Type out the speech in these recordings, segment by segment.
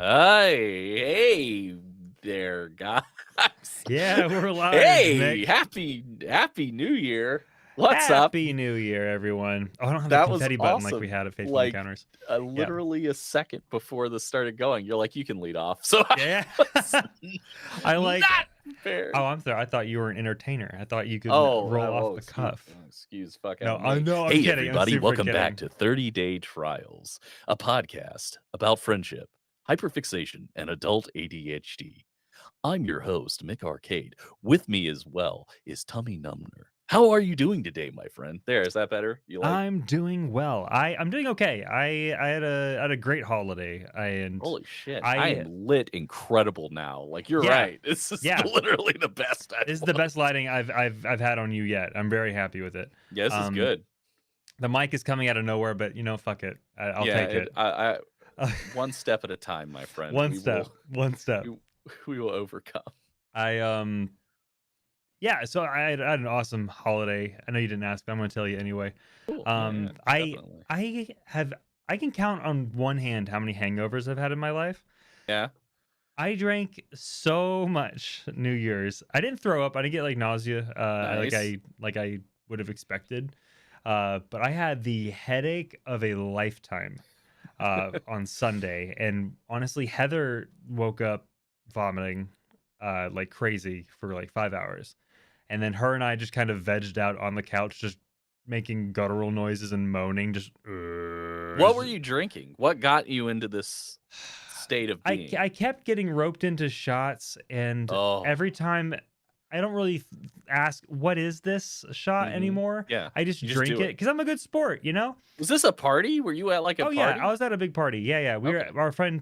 Hey there, guys. Yeah, we're live, Hey, Mick. happy New Year. What's up? Happy New Year, everyone. Oh, I don't have the That was confetti button like we awesome. had at Faithful Like, Encounters. Yeah. literally a second before this started going, you're like, "You can lead off." So I Yeah. was I like not prepared. Oh, I'm sorry. I thought you were an entertainer. I thought you could roll off the Excuse cuff. excuse fuck No, out I me. know. I'm Hey, kidding. I'm everybody, super welcome kidding. back to 30 Day Trials, a podcast about friendship, hyperfixation, and adult ADHD. I'm your host, Mick Arcade. With me as well is Tummy Numner. How are you doing today, my friend? There, is that better? You like? I'm doing well. I'm doing okay. I had a great holiday. Holy shit! I I am lit incredible now. Like you're yeah, right. This is yeah. literally the best. This is the best lighting I've had on you yet. I'm very happy with it. Yeah, this is good. The mic is coming out of nowhere, but fuck it. I'll Yeah, take it. I one step at a time, my friend. One step. We will overcome. Yeah, so I had an awesome holiday. I know you didn't ask, but I'm going to tell you anyway. Cool. Definitely. I can count on one hand how many hangovers I've had in my life. Yeah. I drank so much New Year's. I didn't throw up. I didn't get like nausea, Nice. like I would have expected. But I had the headache of a lifetime on Sunday, and honestly, Heather woke up vomiting like crazy for like 5 hours. And then her and I just kind of vegged out on the couch, just making guttural noises and moaning. Just What were you drinking? What got you into this state of being? I kept getting roped into shots, and every time I don't really ask what is this shot anymore. Yeah, I just you just drink do it because I'm a good sport, you know. Was this a party? Were you at like a party? Yeah, I was at a big party. Yeah. We were our friend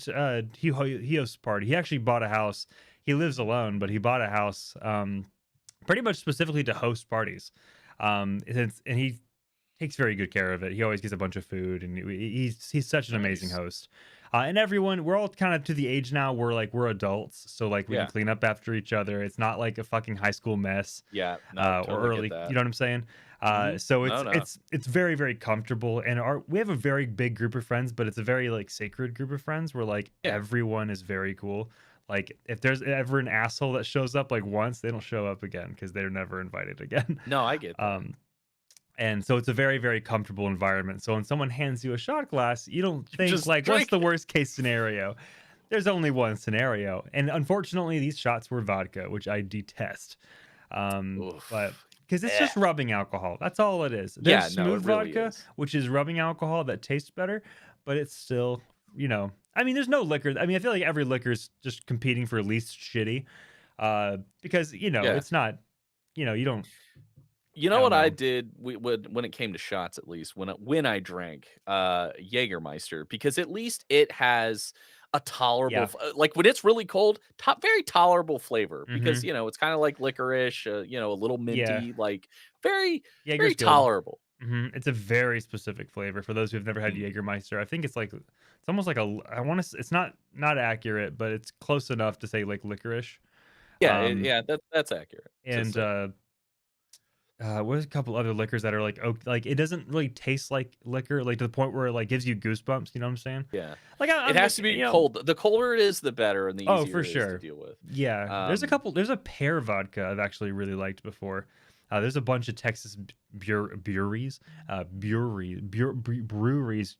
he hosts a party. He actually bought a house. He lives alone, but he bought a house pretty much specifically to host parties. And he takes very good care of it. He always gets a bunch of food, and he's such an amazing host. And everyone, we're all kind of to the age now where like we're adults, so like we can clean up after each other. It's not like a fucking high school mess. Yeah, or early. You know what I'm saying? So it's very, very comfortable, and we have a very big group of friends, but it's a very like sacred group of friends where like everyone is very cool. Like if there's ever an asshole that shows up like once, they don't show up again because they're never invited again. No, I get that. And so it's a very, very comfortable environment. So when someone hands you a shot glass, you don't think just like, drink what's the worst case scenario? There's only one scenario. And unfortunately, these shots were vodka, which I detest. But because it's just rubbing alcohol. That's all it is. There's smooth vodka, which is rubbing alcohol that tastes better, but it's still, I mean, there's no liquor. I mean, I feel like every liquor is just competing for least shitty. Because, it's not, you don't. You I know don't what I know. did when it came to shots, at least when I drank Jägermeister, because at least it has a tolerable Yeah. like when it's really cold, very tolerable flavor because Mm-hmm. it's kind of like licorice, a little Yeah. minty, like very Jaeger's very good. tolerable. It's a very specific flavor for those who've never had Mm. Jägermeister. I think it's like it's almost like I want to. It's not accurate, but it's close enough to say like licorice. Yeah, Um, yeah, that's accurate to and say. What's a couple other liquors that are like oak? Like it doesn't really taste like liquor, like to the point where it like gives you goosebumps. You know what I'm saying? Yeah, Like it I'm has like to be you know. cold. The colder it is, the better, and the Oh, easier for it is to sure. deal with. Yeah, Um, there's a pear vodka I've actually really liked before. There's a bunch of Texas breweries.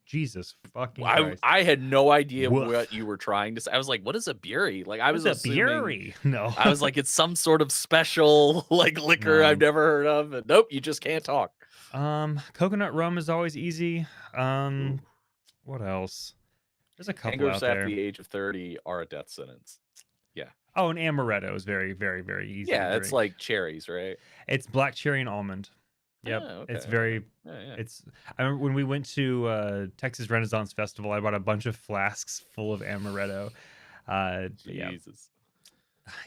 Jesus fucking I Christ. I had no idea what Woof. you were trying to say. I was like, "What is a Bury?" Like, I was What's a assuming brewery? No. I was like, "It's some sort of special, like, liquor I've No. never heard of," and nope, you just can't talk. Coconut rum is always easy. Ooh. What else? There's a couple Hangovers out after there. the age of 30 are a death sentence. Yeah. Oh, and amaretto is very, very, very easy to Yeah, it's drink. like cherries, right? It's black cherry and almond. Yep. Oh, okay, It's okay. very Yeah, yeah. it's I remember when we went to Texas Renaissance Festival, I bought a bunch of flasks full of amaretto. But yeah. Jesus.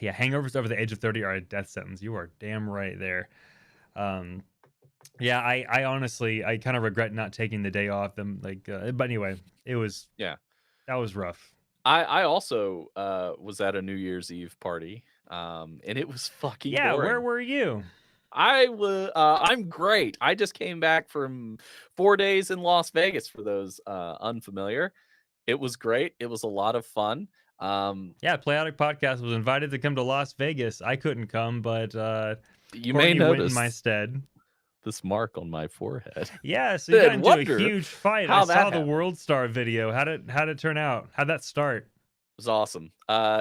Yeah, hangovers over the age of 30 are a death sentence. You are damn right there. Um yeah, I honestly I kind of regret not taking the day off them but anyway, it was Yeah. that was rough. I also, was at a New Year's Eve party, and it was fucking Yeah, where boring. were you? I'm great. I just came back from 4 days in Las Vegas for those, unfamiliar. It was great. It was a lot of fun. Yeah, Chaotic Podcast was invited to come to Las Vegas. I couldn't come, but you may Courtney went in my notice stead. this mark on my forehead. Yeah, so you got And into a wonder huge fight. I how that saw the happened. World Star video. How'd it turn out? How'd that start? It was awesome.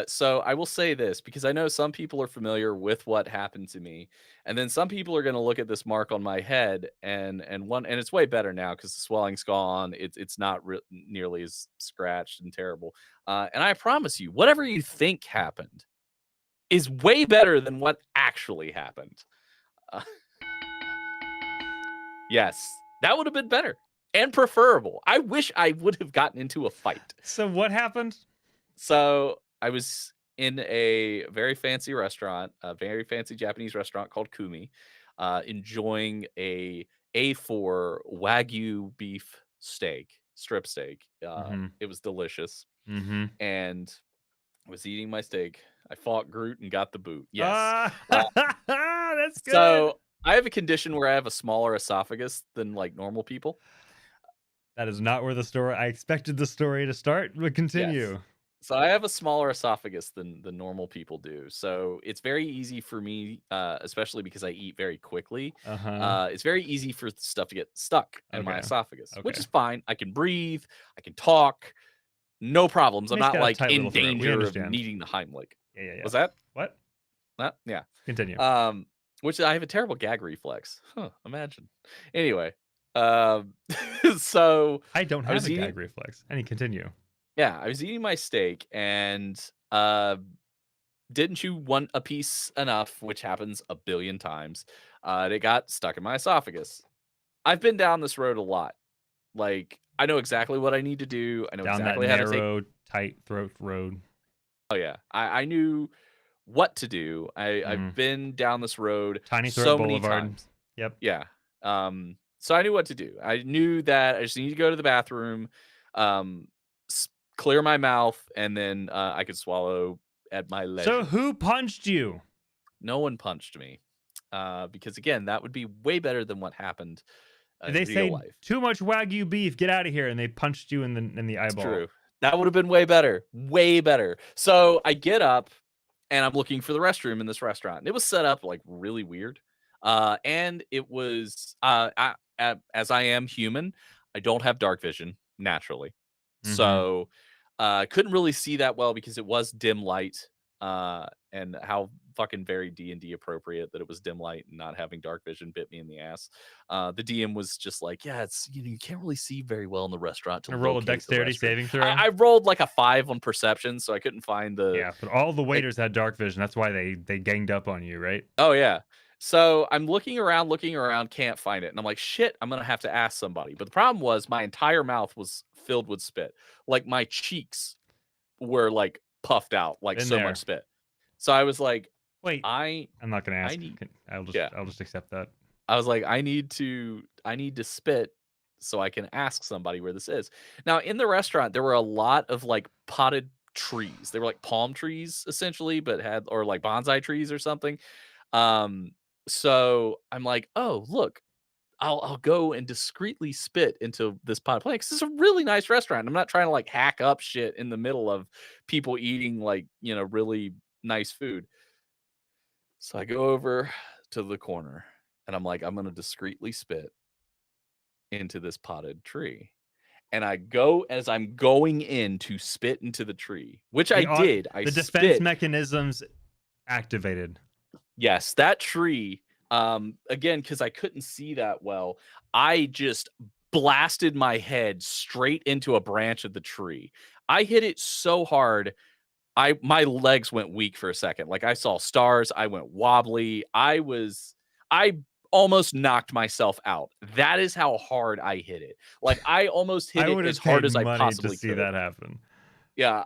So I will say this because I know some people are familiar with what happened to me, and then some people are going to look at this mark on my head and it's way better now because the swelling's gone. It's not nearly as scratched and terrible. And I promise you, whatever you think happened is way better than what actually happened. Uh, yes, that would have been better and preferable. I wish I would have gotten into a fight. So what happened? So I was in a very fancy restaurant, a very fancy Japanese restaurant called Kumi, enjoying a A4 Wagyu beef steak, strip steak. Mm-hmm. It was delicious, Mm-hmm. and I was eating my steak. I fought Groot and got the boot. Yes. Ah, Uh, that's good. so I have a condition where I have a smaller esophagus than like normal people. That is not where the story I expected the story to start, but Yes. continue. So I have a smaller esophagus than the normal people do. So it's very easy for me, especially because I eat very quickly. Uh-huh. It's very easy for stuff to get stuck in my Okay. esophagus, which Okay. is fine. I can breathe, I can talk, no problems. I'm Nick's not got a like tight in little throat. We danger of understand. needing the Heimlich. Yeah. Was that? What? Yeah. Continue. Which I have a terrible gag reflex. Huh, imagine. Anyway, um, so I don't I have was a eating. gag reflex. Any continue. Yeah, I was eating my steak and didn't chew a piece enough, which happens a billion times. It got stuck in my esophagus. I've been down this road a lot. Like, I know exactly what I need to do. I know Down exactly that how to take. narrow, tight throat road. Oh yeah, I knew what to do. Mm. I've been down this road Tiny Throat so many Boulevard. times. Yep. Yeah. So I knew what to do. I knew that I just need to go to the bathroom, um, clear my mouth, and then I could swallow at my leisure. So who punched you? No one punched me, because again, that would be way better than what happened Did they in say real life. too much Wagyu beef? Get out of here! And they punched you in the It's eyeball. true. That would have been way better. Way better. So I get up and I'm looking for the restroom in this restaurant. And it was set up like really weird. And it was as I am human, I don't have dark vision naturally. Mhm. So couldn't really see that well because it was dim light. And how fucking very D&D appropriate that it was dim light and not having dark vision bit me in the ass. The DM was just like, yeah, it's you can't really see very well in the restaurant to A roll a locate the dexterity restroom." saving throw. I rolled like a 5 on perception, so I couldn't find the. Yeah, but all the waiters had dark vision. That's why they ganged up on you, right? Oh yeah. So I'm looking around, can't find it. And I'm like, shit, I'm gonna have to ask somebody. But the problem was my entire mouth was filled with spit. Like my cheeks were like puffed out, like Been so much there. spit. So I was like, Wait, I I'm not gonna I ask. need I'll just yeah. I'll just accept that. I was like, I need to spit so I can ask somebody where this is. Now in the restaurant, there were a lot of like potted trees. They were like palm trees essentially, but had or like bonsai trees or something. Um, so I'm like, oh look, I'll go and discreetly spit into this pot of plant 'cause it's a really nice restaurant. I'm not trying to like hack up shit in the middle of people eating like, really nice food. So I go over to the corner and I'm like, I'm gonna discreetly spit into this potted tree. And I go as I'm going in to spit into the tree, which I The au- did. I the defense spit. mechanisms activated. Yes, that tree, again, because I couldn't see that well, I just blasted my head straight into a branch of the tree. I hit it so hard, my legs went weak for a second. Like, I saw stars, I went wobbly, I almost knocked myself out. That is how hard I hit it. Like, I almost hit I it would as have hard paid as I money to possibly see could. that happen. Yeah,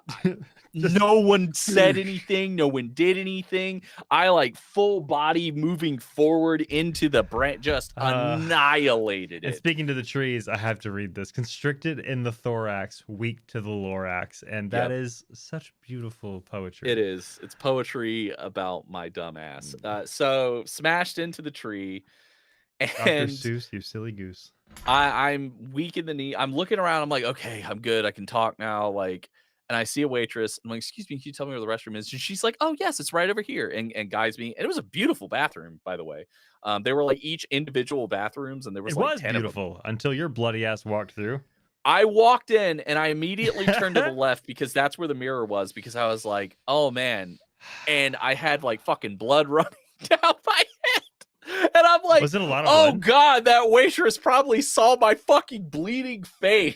Just no one said anything, no one did anything. I, like, full body moving forward into the branch, just uh annihilated and it. speaking to the trees, I have to read this. Constricted in the thorax, weak to the lorax. And that Yep, is such beautiful it poetry. is. It's poetry about my dumb ass. Mm. So smashed into the tree, Dr. and Seuss, you silly goose. I'm weak in the knee. I'm looking around. I'm like, okay, I'm good. I can talk now. Like, and I see a waitress. I'm like, excuse me, can you tell me where the restroom is? And she's like, oh yes, it's right over here, and guides me. And it was a beautiful bathroom, by the way. They were like each individual bathrooms, and there It was like was 10 of them. beautiful until your bloody ass walked through. I walked in and I immediately turned to the left because that's where the mirror was. Because I was like, oh man, and I had like fucking blood running down my head. And I'm like, Was it a lot of oh blood? God, that waitress probably saw my fucking bleeding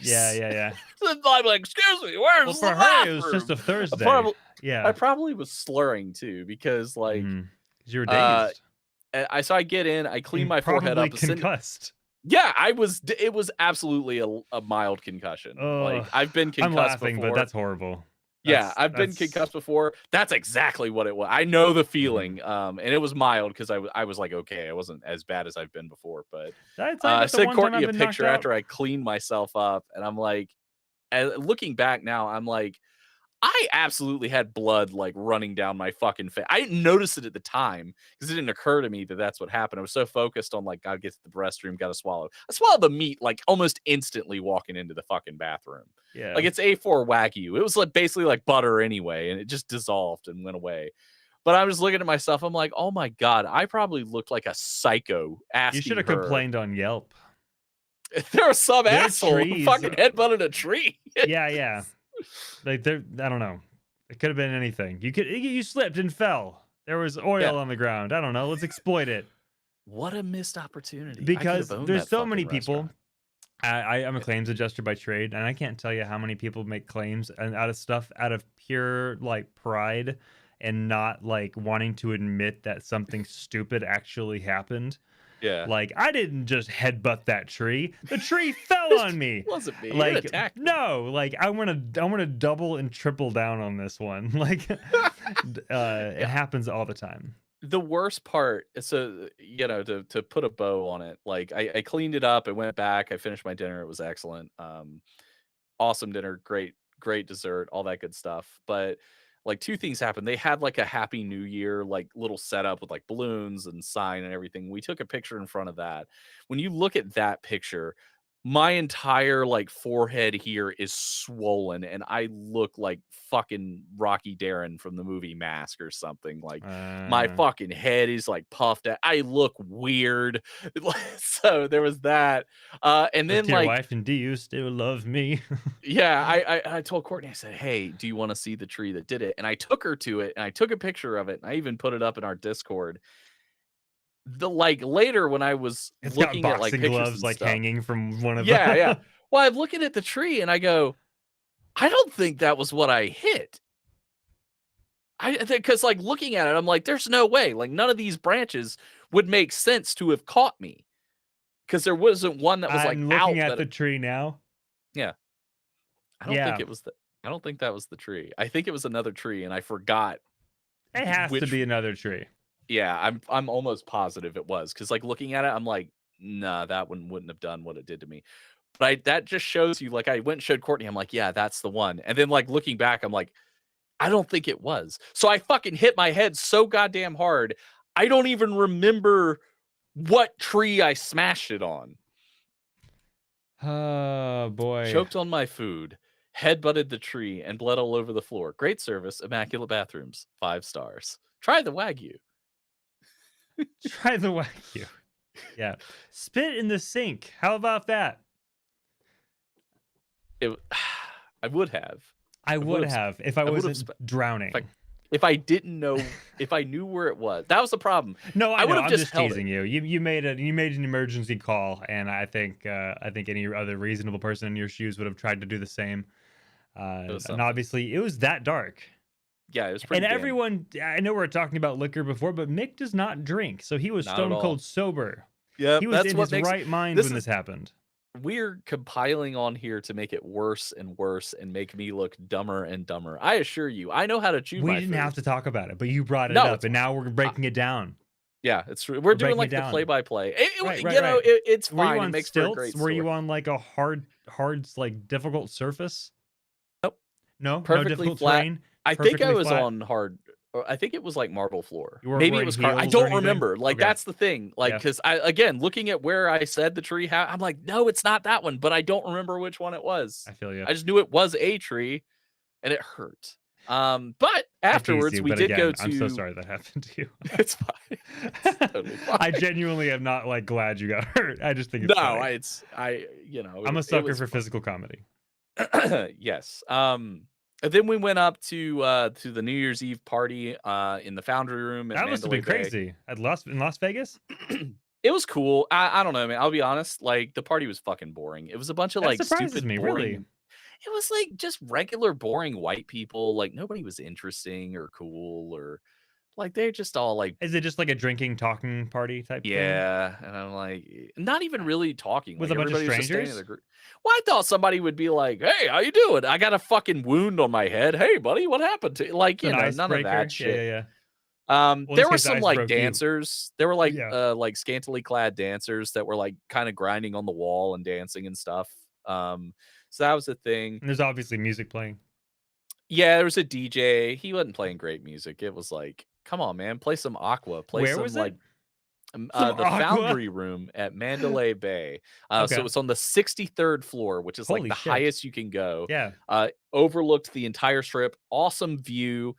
Yeah, face. yeah, yeah. And I'm like, excuse me, Well, where's the for her, it was just bathroom? a I Thursday. probably, I Yeah. probably was slurring too because like, Mm-hmm. Because you were uh, dazed so I get in, I clean and my forehead probably up, concussed. yeah, it was absolutely a mild concussion. Oh, Like I've been I'm concussed laughing, but before. that's horrible. Yeah, I've been That's concussed before. That's exactly what it was. I know the mhm. feeling, and it was mild because I was like, okay, it wasn't as bad as I've been before. But Did I tell you I about the sent one time Courtney I've a been knocked picture out? after I cleaned myself up, and I'm like, looking back now, I'm like, I absolutely had blood like running down my fucking face. I didn't notice it at the time because it didn't occur to me that that's what happened. I was so focused on like, gotta get to the restroom, gotta swallow. I swallowed the meat like almost instantly walking into the fucking bathroom. Like Yeah. it's A4 Wagyu. It was like basically like butter anyway, and it just dissolved and went away. But I was looking at myself. I'm like, oh my God, I probably looked like a psycho You should asking have her. complained on Yelp. There was some Their asshole who trees. fucking headbutted a tree. Yeah, yeah. Like they're I don't know. It could have been anything. You slipped and fell. There was Yeah. oil on the ground. I don't know. Let's exploit it. What a missed opportunity. I could have Because owned there's that so fucking many people. restaurant. I'm a claims adjuster by trade, and I can't tell you how many people make claims and out of stuff out of pure like pride and not like wanting to admit that something stupid actually happened. Yeah. Like, I didn't just headbutt that tree. The tree fell on me. Wasn't me. It Like, attacked me. no, like I wanna double and triple down on this one. Like it Yeah. happens all the time. The worst part is to put a bow on it, like I cleaned it up, I went back, I finished my dinner, it was excellent. Awesome dinner, great dessert, all that good stuff. But like two things happened. They had like a happy new year, like little setup with like balloons and sign and everything. We took a picture in front of that. When you look at that picture, my entire like forehead here is swollen and I look like fucking Rocky Darren from the movie Mask or something. Like my Uh, fucking head is like puffed out. I look weird. So there was that. And look then to your like wife and do you still love me? yeah, I told Courtney, I said, "Hey, do you wanna see the tree that did it?" And I took her to it, and I took a picture of it, and I even put it up in our Discord. Like, later when I was It's got looking at, like, boxing pictures gloves and like stuff. hanging from one of Yeah, yeah. the Well, I'm looking at the tree, and I go, "I don't think that was what I hit. I think because like looking at it, I'm like, there's no way. Like none of these branches would make sense to have caught me because there wasn't one that was like I'm out. looking at That the tree now. yeah, I don't think Yeah, it was the. I don't think that was the tree. I think it was another tree, and I forgot it has to which. be another tree. Yeah, I'm almost positive it was because like looking at it, I'm like, nah, that one wouldn't have done what it did to me. But that just shows you. Like I went and showed Courtney. I'm like, yeah, that's the one. And then like looking back, I'm like, I don't think it was. So I fucking hit my head so goddamn hard. I don't even remember what tree I smashed it on. Oh boy. Choked on my food, head butted the tree, and bled all over the floor. Great service, immaculate bathrooms, 5 stars. Try the Wagyu. Try the Wagyu. Yeah. Spit in the sink. How about that? It, I would have. I would have if I would've wasn't drowning. If I didn't know, if I knew where it was. That was the problem. No, I I know. would've I'm just just held teasing you. You made an emergency call, and I think any other reasonable person in your shoes would have tried to do the same. And something. obviously, it was that dark. Yeah, it was pretty. And everyone, I know we were talking about liquor before, but Mick does not drink, so he was Not stone at all. cold sober. Yeah, He was that's in what his makes right mind this when is- this happened. We're compiling on here to make it worse and worse and make me look dumber and dumber. I assure you, I know how to chew We my didn't food. have to talk about it, but you brought it No, up, it's and now we're breaking it down. Yeah, it's true. We're doing breaking like it the down. play-by-play. Right, You know, right. it's Were fine. you It on makes for a great stilts? Were you story. on like a hard, like difficult surface? Nope. No, Perfectly no difficult flat. terrain. I think I Perfectly was flat? on hard. Or I think it was like marble floor. You weren't Maybe it wearing was hard. I heels or don't anything? remember. Like Okay. that's the thing. Like Yeah. because I again looking at where I said the tree, I'm like, no, it's not that one. But I don't remember which one it was. I feel you. I just knew it was a tree, and it hurt. But afterwards you, we but did again, go to. I'm so sorry that happened to you. It's fine. It's totally fine. I genuinely am not like glad you got hurt. I just think it's No, funny. I'm a sucker for physical comedy. Yes. And then we went up to the New Year's Eve party in the Foundry Room at That must have been Mandalay Bay. crazy in Las Vegas. It was cool. I don't know, man. I'll be honest. Like the party was fucking boring. It was a bunch of That like surprises stupid, me, boring. really. It was like just regular, boring white people. Like nobody was interesting or cool or like they're just all like Is it just like a drinking, talking party type thing? yeah. And I'm like, not even really talking With like, a bunch of everybody was just staying in strangers? the group. Well, I thought somebody would be like, "Hey, how you doing? I got a fucking wound on my head. Hey, buddy, what happened to you?" Like, you An know, none of icebreaker? that shit. Yeah. Well, in there this were case, the some ice like broke you. dancers. There were like Yeah. like scantily clad dancers that were like kind of grinding on the wall and dancing and stuff. So that was the thing. And there's obviously music playing. Yeah, there was a DJ. He wasn't playing great music. It was like, come on, man, play some Aqua. Play Where some was like it? the Some Aqua? Foundry Room at Mandalay Bay. So Okay. it's on the 63rd floor, which is like Holy the shit. highest you can go. Yeah. Overlooked the entire strip. Awesome view.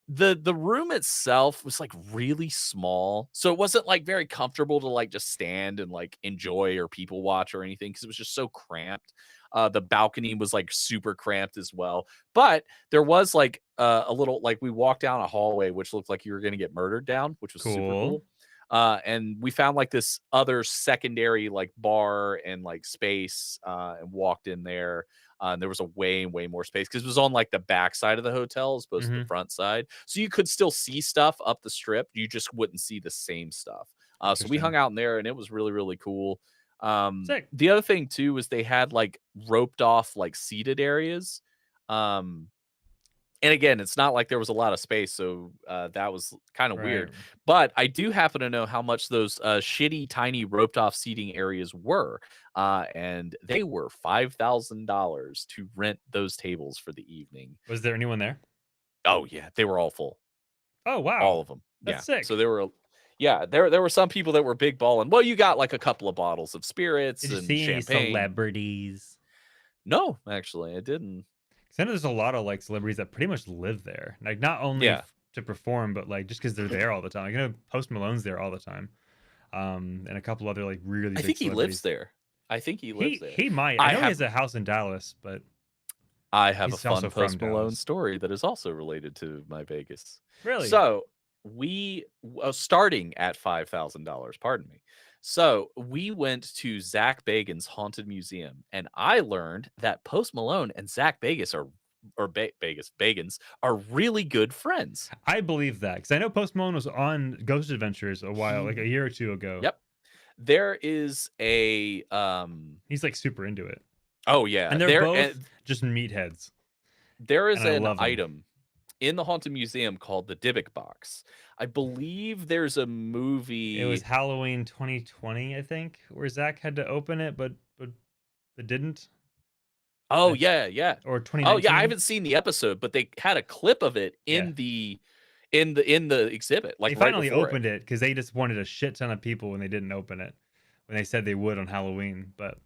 The room itself was like really small, so it wasn't like very comfortable to like just stand and like enjoy or people watch or anything because it was just so cramped. The balcony was like super cramped as well, but there was like a little like we walked down a hallway which looked like you were going to get murdered down, which was super Cool. cool. And we found like this other secondary like bar and like space and walked in there. And there was a way more space because it was on like the back side of the hotel as opposed to the front side. So you could still see stuff up the strip. You just wouldn't see the same stuff. So we Interesting. hung out in there and it was really, really cool. Sick. The other thing too was they had like roped off like seated areas. And again, it's not like there was a lot of space, so that was kind of weird. Right. But I do happen to know how much those shitty, tiny roped off seating areas were, and they were $5,000 to rent those tables for the evening. Was there anyone there? Oh yeah, they were all full, Oh wow. all of them. That's yeah, sick. so there were, yeah, there were some people that were big balling. Well, you got like a couple of bottles of spirits Did you and see any champagne. celebrities? No, actually, I didn't. 'Cause I know there's a lot of like celebrities that pretty much live there. Like not only Yeah. to perform, but like just because they're there all the time. Like, you know, Post Malone's there all the time. And a couple other like really I big think he lives celebrities. there. I think he lives there. He might. I I know he have- has a house in Dallas, but I have He's a also fun from Post Malone Dallas. story that is also related to my Vegas. really. So we starting at $5,000. Pardon me. So we went to Zach Bagans' Haunted Museum, and I learned that Post Malone and Zach Bagans are or Bagans are really good friends. I believe that because I know Post Malone was on Ghost Adventures a while, like a He year or two ago. Yep. There is a He's like super into it, oh yeah, and they're both just meatheads, there is and I an love them. item in the Haunted Museum called the Dybbuk box. I believe there's a It was movie. Halloween 2020, I think, where Zach had to open it, but didn't. Oh I, yeah, yeah. or Oh yeah, I 2019. haven't seen the episode, but they had a clip of it Yeah, in the exhibit, they like right finally before it. opened it because they just wanted a shit ton of people when they didn't open it, when they said they would on Halloween. But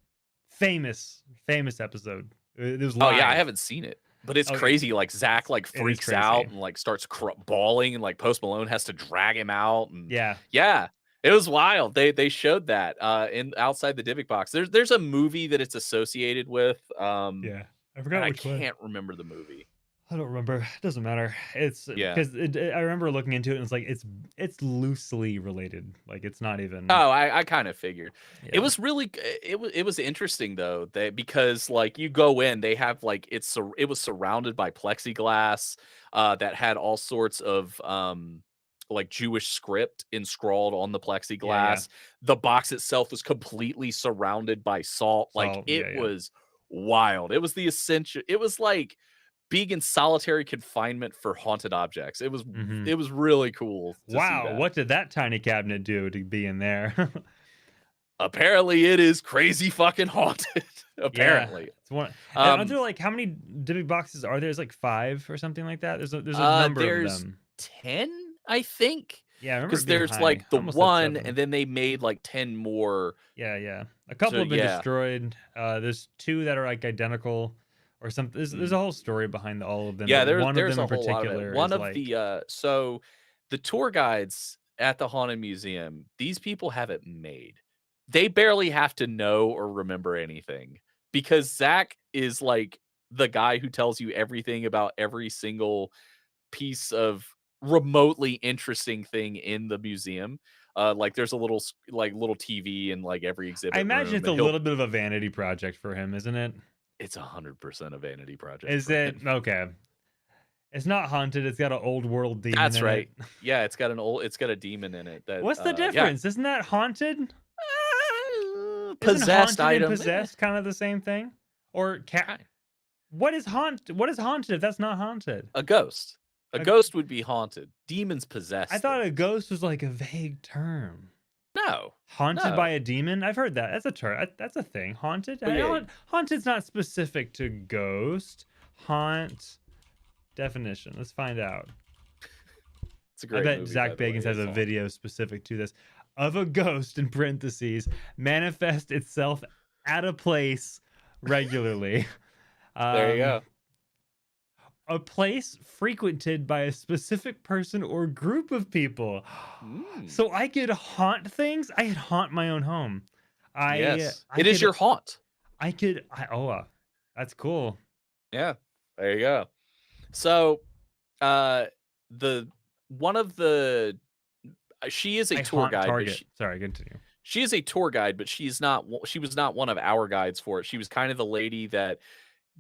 famous episode. It was Oh yeah, I live. haven't seen it, but it's Oh, crazy. Like Zach like it is freaks out crazy. and like starts bawling, and like Post Malone has to drag him out, and Yeah, yeah, it was wild. They showed that in outside the Dybbuk box. There's a movie that it's associated with, yeah. I and forgot I which one. can't remember the movie. I don't remember. It doesn't matter. It's Yeah. because I remember looking into it and it's like it's loosely related. Like it's not even. Oh, I kind of figured. It Yeah. was really it was interesting though, that because like you go in, they have like it was surrounded by plexiglass that had all sorts of like Jewish script inscrawled on the Yeah, yeah. plexiglass. The box itself was completely surrounded by salt. Like So it yeah, yeah. was wild. It was the essential. It was like being in solitary confinement for haunted objects. Hmm. It was really cool to see Wow, that. what did that tiny cabinet do to be in there? Apparently, it is crazy fucking haunted. Yeah, Apparently. it's one. And aren't Um, there like how many Dybbuk boxes are there? There's like 5 or something like that. There's a number of there's them. 10, I think, Yeah, I remember because it being there's high. like the I almost said one, 7. and then they made like 10 more. Yeah, yeah. A couple So have been yeah. destroyed. There's 2 that are like identical or something. There's Mm. a whole story behind all of them, Yeah, but one of there's them a in whole lot of it. particular One is of like, the so the tour guides at the Haunted Museum, these people have it made. They barely have to know or remember anything because Zach is like the guy who tells you everything about every single piece of remotely interesting thing in the museum. Like there's a little like little TV in like every I exhibit imagine room, it's a and he'll little bit of a vanity project for him, isn't it? it's 100% a vanity project Is for it him. okay? It's not haunted. It's got an old world demon That's in it. right. Yeah, it's got a demon in it that What's the yeah. difference? Isn't that haunted? Isn't Possessed haunted and item. possessed kind of the same thing? Or what is What is haunted if that's not haunted? A ghost. A A- ghost would be haunted. Demons possess I thought a things. ghost was like a vague term. No. Haunted by No. a demon? I've heard that. That's a term. That's a thing. Haunted? Oh, yeah. Haunted's not specific to ghost. Haunt definition. Let's find out. It's a I great bet movie, Zach by the way. Bagans has It's a on. video specific to this of a ghost in parentheses manifest itself at a place regularly. There you go. A place frequented by a specific person or group of people. Mm. So I could haunt things. I could haunt my own home. Yes. I It is could, your haunt. I could. That's cool. Yeah. There you go. So, the one of the she is a I tour haunt guide, but Target. Sorry, continue. she is a tour guide, but she was not one of our guides for it. She was kind of the lady that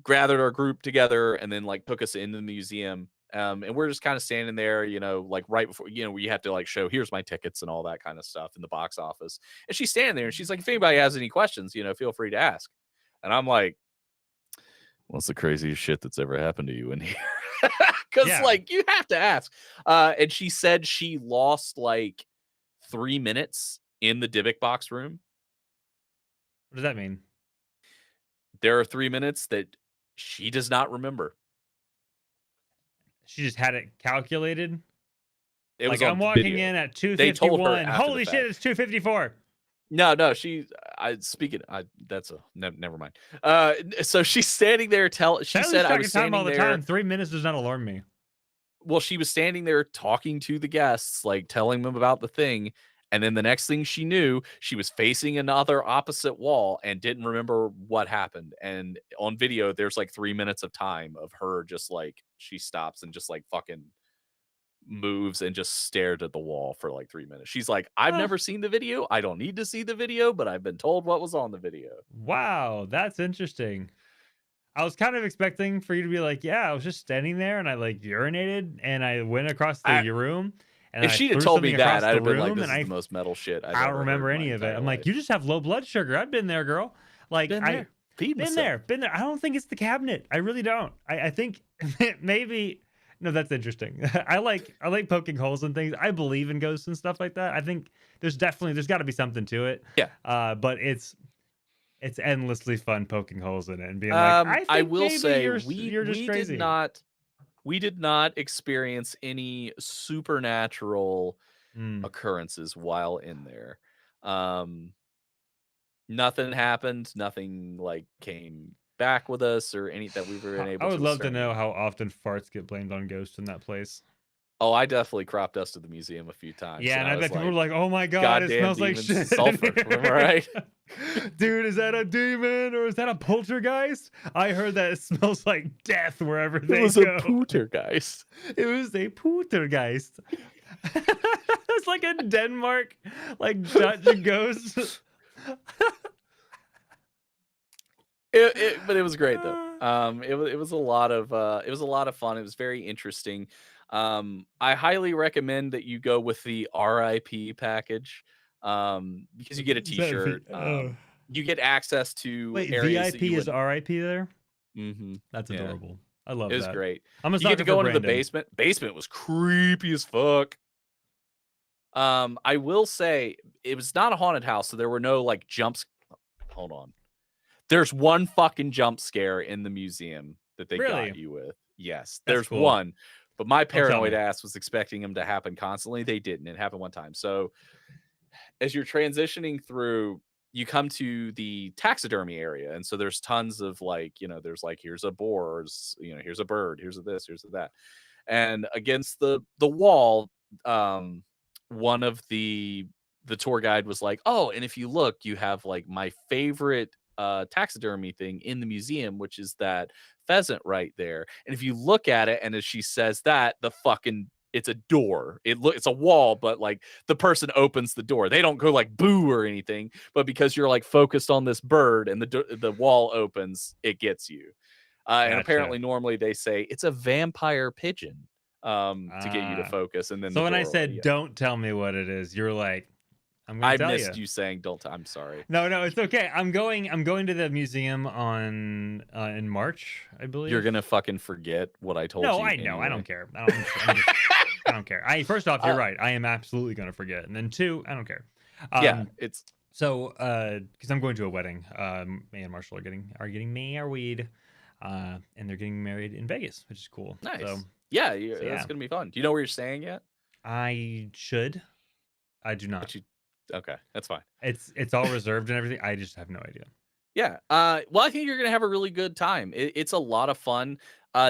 gathered our group together and then like took us into the museum. And we're just kind of standing there, you know, like right before, you know, where you have to like show, here's my tickets and all that kind of stuff in the box office. And she's standing there and she's like, if anybody has any questions, you know, feel free to ask. And I'm like, what's the craziest shit that's ever happened to you in here? Because Yeah. like you have to ask. And she said she lost like 3 minutes in the Dybbuk box room. What does that mean? There are 3 minutes that she does not remember. She just had it calculated. It was Like on I'm walking video. in at They told her 2:51. after the Holy shit! fact. It's 2:54. No, she. That's a never mind. So she's standing there. She I lose said I track was of time all standing the there. time. 3 minutes does not alarm me. Well, she was standing there talking to the guests, like telling them about the thing. And then the next thing she knew, she was facing another opposite wall and didn't remember what happened. And on video, there's like 3 minutes of time of her just like she stops and just like fucking moves and just stared at the wall for like 3 minutes. She's like, I've Huh. never seen the video. I don't need to see the video, but I've been told what was on the video. Wow, that's interesting. I was kind of expecting for you to be like, yeah, I was just standing there and I like urinated and I went across the I room and if I she'd have threw told me something that, across I'd the have been like, room "This and is the most metal shit I've I don't ever heard remember in my any of it. entire I'm like, life." you just have low blood sugar. I've been there, girl. Like Been there, feed myself. been there. I don't think it's the cabinet. I really don't. I think maybe no, that's interesting. I like poking holes in things. I believe in ghosts and stuff like that. I think there's got to be something to it. Yeah. But it's endlessly fun poking holes in it and being like, I I think will maybe say you're just crazy. we did not experience any supernatural Mm. occurrences while in there. Um, Nothing happened, nothing, like, came back with us or any that we've been I able to would love to discern know anything. how often farts get blamed on ghosts in that place. Oh, I definitely crop dusted the museum a few times, Yeah, and and I I was bet people were like, like, "Oh my god, it "Goddamn smells like demons and shit in sulfur." Am I here." right? Dude, is that a demon or is that a poltergeist? I heard that it smells like death wherever It they was a go. poltergeist. It was a poltergeist. It's like a Denmark, like Dutch ghost. But it was great though. It was a lot of fun. It was very interesting. I highly recommend that you go with the RIP package, because you get a Is that T-shirt. You get access to Wait, areas that VIP you is wouldn't. RIP there? Mhm. That's Yeah, adorable. I it love was that. great. I'm a You get to sucker for go into the Brandon. basement. Basement was creepy as fuck. I will say it was not a haunted house, so there were no like jumps. Hold on. There's one fucking jump scare in the museum that they got Really? you with. Yes, That's there's cool. one, but my Don't tell paranoid me. ass was expecting them to happen constantly. They didn't. It happened one time. So as you're transitioning through, you come to the taxidermy area, and so there's tons of like, there's like here's a boar, here's a bird, here's a this, here's a that, and against the wall, um, one of the tour guide was like, "Oh, and if you look, you have like my favorite taxidermy thing in the museum, which is that pheasant right there. And if you look at it, and as she says that, the fucking it's a door. It's a wall, but like the person opens the door. They don't go like boo or anything, but because you're like focused on this bird and the wall opens, it gets you. And Gotcha. apparently, normally they say it's a vampire pigeon to get you to Ah. focus, and then the So when I door will, said, "Don't tell me what it is," you're like, "I'm gonna I tell missed you." you saying don't. I'm sorry. No, no, it's okay. I'm going to the museum on in March, I You're believe. gonna fucking forget what I told No, you I know. I don't anyway. care. I don't care. First off, you're Uh, right. I am absolutely gonna forget. And then two, I don't care. yeah, Um, it's so because I'm going to a wedding. Me and Marshall are getting married. And they're getting married in Vegas, which is cool. nice. Yeah, So that's yeah. gonna be fun. Do you know where you're staying yet? I should. I do not. But you, okay, that's fine. It's all reserved and everything. I just have no idea. Yeah. Well, I think you're gonna have a really good time. It's a lot of fun.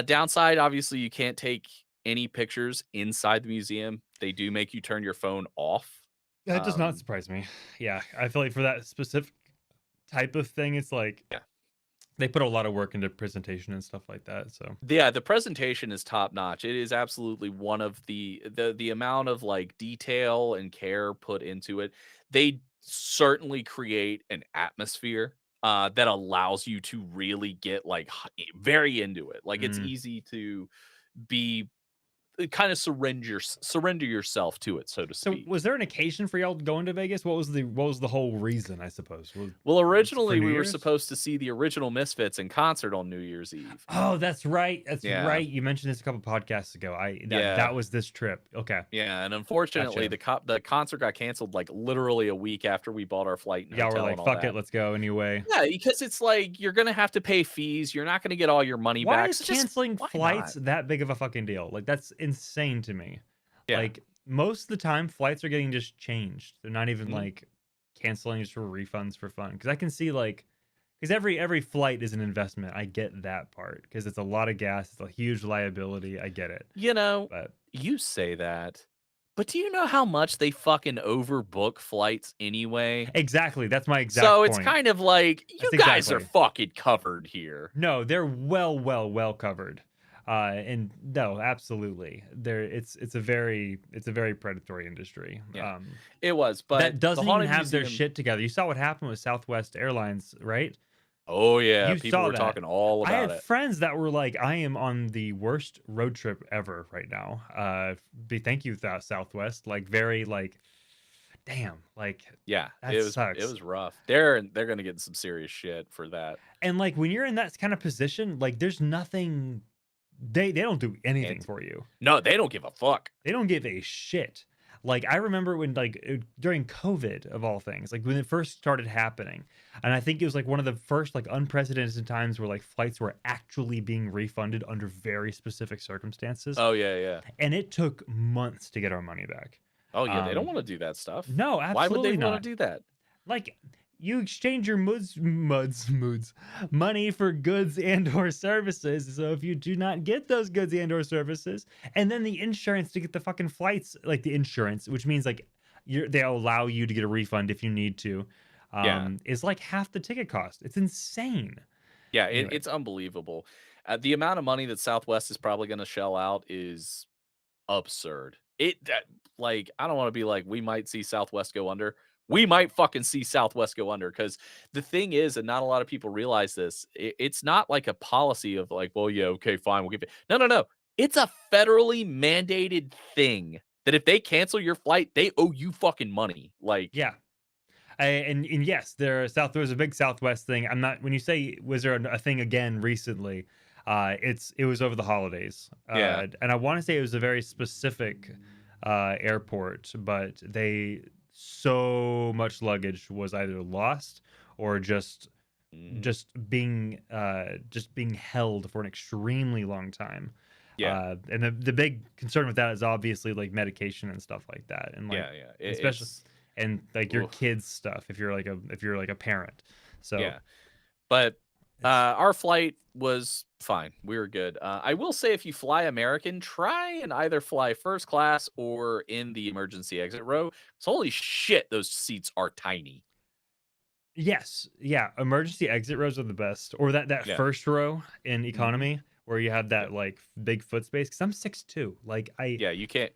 Downside, obviously, you can't take any pictures inside the museum. They do make you turn your phone off. That does not surprise me. Yeah, I feel like for that specific type of thing, it's like Yeah. they put a lot of work into presentation and stuff like that. So Yeah, the presentation is top notch. It is absolutely one of the amount of like detail and care put into it. They certainly create an atmosphere that allows you to really get like very into it. Like it's mm. easy to be kind of surrender yourself to it, so to So speak. was there an occasion for y'all going to Vegas? What was the whole reason? I suppose Well, was it for originally New we were Year's. supposed to see the original Misfits in concert on New Year's Eve. Oh, that's right. That's Yeah. right. You mentioned this a couple podcasts ago. Yeah. That was this trip. Okay, Yeah, and unfortunately, gotcha. the concert got canceled like literally a week after we bought our flight and Y'all were hotel like, and all "Fuck that. it, let's go anyway." Yeah, because it's like you're gonna have to pay fees. You're not gonna get all your money Why back. is So just canceling why flights not? that big of a fucking deal? Like that's insane to me. Yeah. Like most of the time, flights are getting just changed. They're not even Mhm. like canceling just for refunds for fun. Because I can see like, because every flight is an investment. I get that part because it's a lot of gas. It's a huge liability. I get it. You know, But you say that, but do you know how much they fucking overbook flights anyway? exactly, that's my So exact it's point. kind of like you That's guys are exactly. fucking covered here. No, they're well covered. And no, absolutely. It's a very predatory industry. Yeah, it was, but That the doesn't even haunted have their museum. shit together. You saw what happened with Southwest Airlines, right? Oh yeah, You people saw were that. talking all I about had it. friends that were like, "I am on the worst road trip ever right now." Thank you, Southwest. Like, very like, damn, like Yeah, that it sucks. was rough. They're gonna get some serious shit for that. And like when you're in that kind of position, like there's nothing. They don't do anything And for you. no, they don't give a fuck. They don't give a shit. Like I remember when during COVID of all things, like when it first started happening, and I think it was like one of the first like unprecedented times where like flights were actually being refunded under very specific circumstances, Oh yeah, yeah. and it took months to get our money back. Oh yeah, they don't Um, want to do that stuff. no, Why would they absolutely want not. to do that? Like you exchange your moods money for goods and or services. So if you do not get those goods and or services, and then the insurance to get the fucking flights, like the insurance, which means like they'll allow you to get a refund if you need to, Yeah. is like half the ticket cost. It's insane. Yeah, Anyway, it's unbelievable. The amount of money that Southwest is probably going to shell out is absurd. Like I don't want to be like we might see Southwest go under. We might fucking see Southwest go under because the thing is, and not a lot of people realize this. It's not like a policy of like, well, yeah, okay, fine, we'll give it. No, no, no. It's a federally mandated thing that if they cancel your flight, they owe you fucking money. Like, yeah. And yes, there was a big Southwest thing. I'm not when you say was there a thing again recently? It was over the holidays, yeah, and I want to say it was a very specific airport, but they so much luggage was either lost or mhm, just being held for an extremely long time. yeah, And the big concern with that is obviously like medication and stuff like that, and like yeah, yeah. especially It's and like your oof, kids stuff if you're like a parent. So yeah. But it's our flight was fine. We were good. I will say, if you fly American, try and either fly first class or in the emergency exit row. 'Cause holy shit, those seats are tiny. yes, yeah, emergency exit rows are the best, or that Yeah. first row in Hmm. economy where you have Yep. that like big foot space. Because I'm 6'2", like I Yeah, you can't.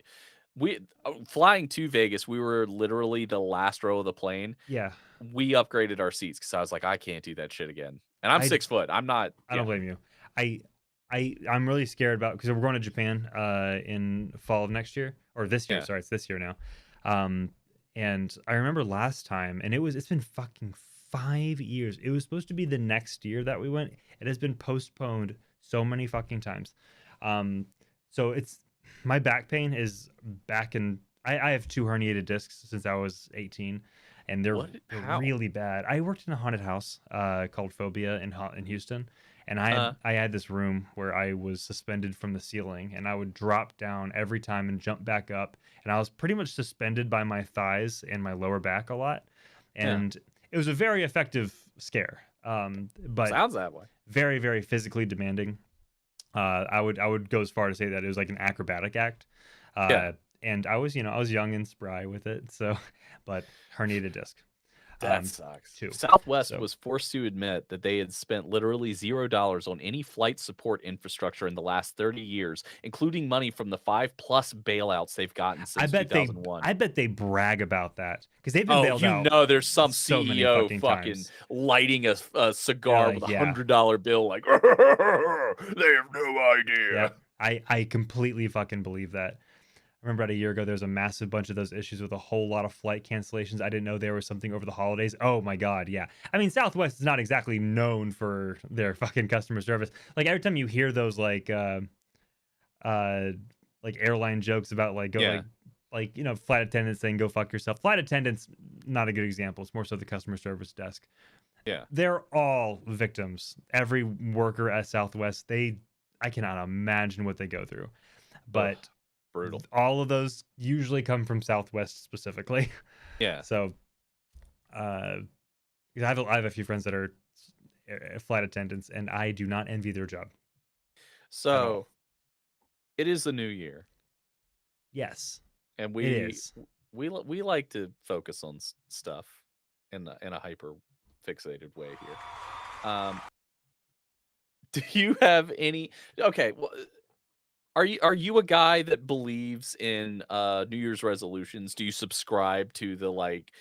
We flying to Vegas, we were literally the last row of the plane. yeah, We upgraded our seats because I was like, I can't do that shit again. And I'm I 6 foot. I'm not. I don't Yeah. blame you. I I'm really scared about because we're going to Japan in fall of next year or this year. Yeah. Sorry, it's this year now. Um, and I remember last time, and it's been fucking 5 years. It was supposed to be the next year that we went. It has been postponed so many fucking times. Um, so it's my back pain is back in. I have two herniated discs since I was 18, and What? they're How? really bad. I worked in a haunted house called Phobia in Houston, and Uh. I had this room where I was suspended from the ceiling, and I would drop down every time and jump back up, and I was pretty much suspended by my thighs and my lower back a lot, Yeah. and it was a very effective scare, but Sounds that way. very physically demanding. I would go as far to say that it was like an acrobatic act, Yeah. uh, and I was young and spry with it, so but herniated disc, That sucks. too, Southwest so was forced to admit that they had spent literally $0 on any flight support infrastructure in the last 30 years, including money from the 5+ bailouts they've gotten since 2001. I bet they brag about that because 'cause they've been Oh, bailed you out know, there's some so many CEO fucking fucking times. lighting a They're cigar with like, a "Yeah, $100 bill, like, they have no idea. yep." I completely fucking believe that. I remember about a year ago, there was a massive bunch of those issues with a whole lot of flight cancellations. I didn't know there was something over the holidays. Oh my god, yeah. I mean, Southwest is not exactly known for their fucking customer service. Like every time you hear those uh like airline jokes about like go Yeah, like flight attendants saying go fuck yourself. Flight attendants not a good example. It's more so the customer service desk. yeah. They're all victims. Every worker at Southwest, I cannot imagine what they go through. Ugh, But brutal. all of those usually come from Southwest specifically. Yeah. So, 'cause I have a few friends that are flight attendants, and I do not envy their job at all. So, it is the new year, Yes, and it is. we like to focus on stuff in a hyper fixated way here. Do you have any? Okay, well, are you a guy that believes in New Year's resolutions? Do you subscribe to the like,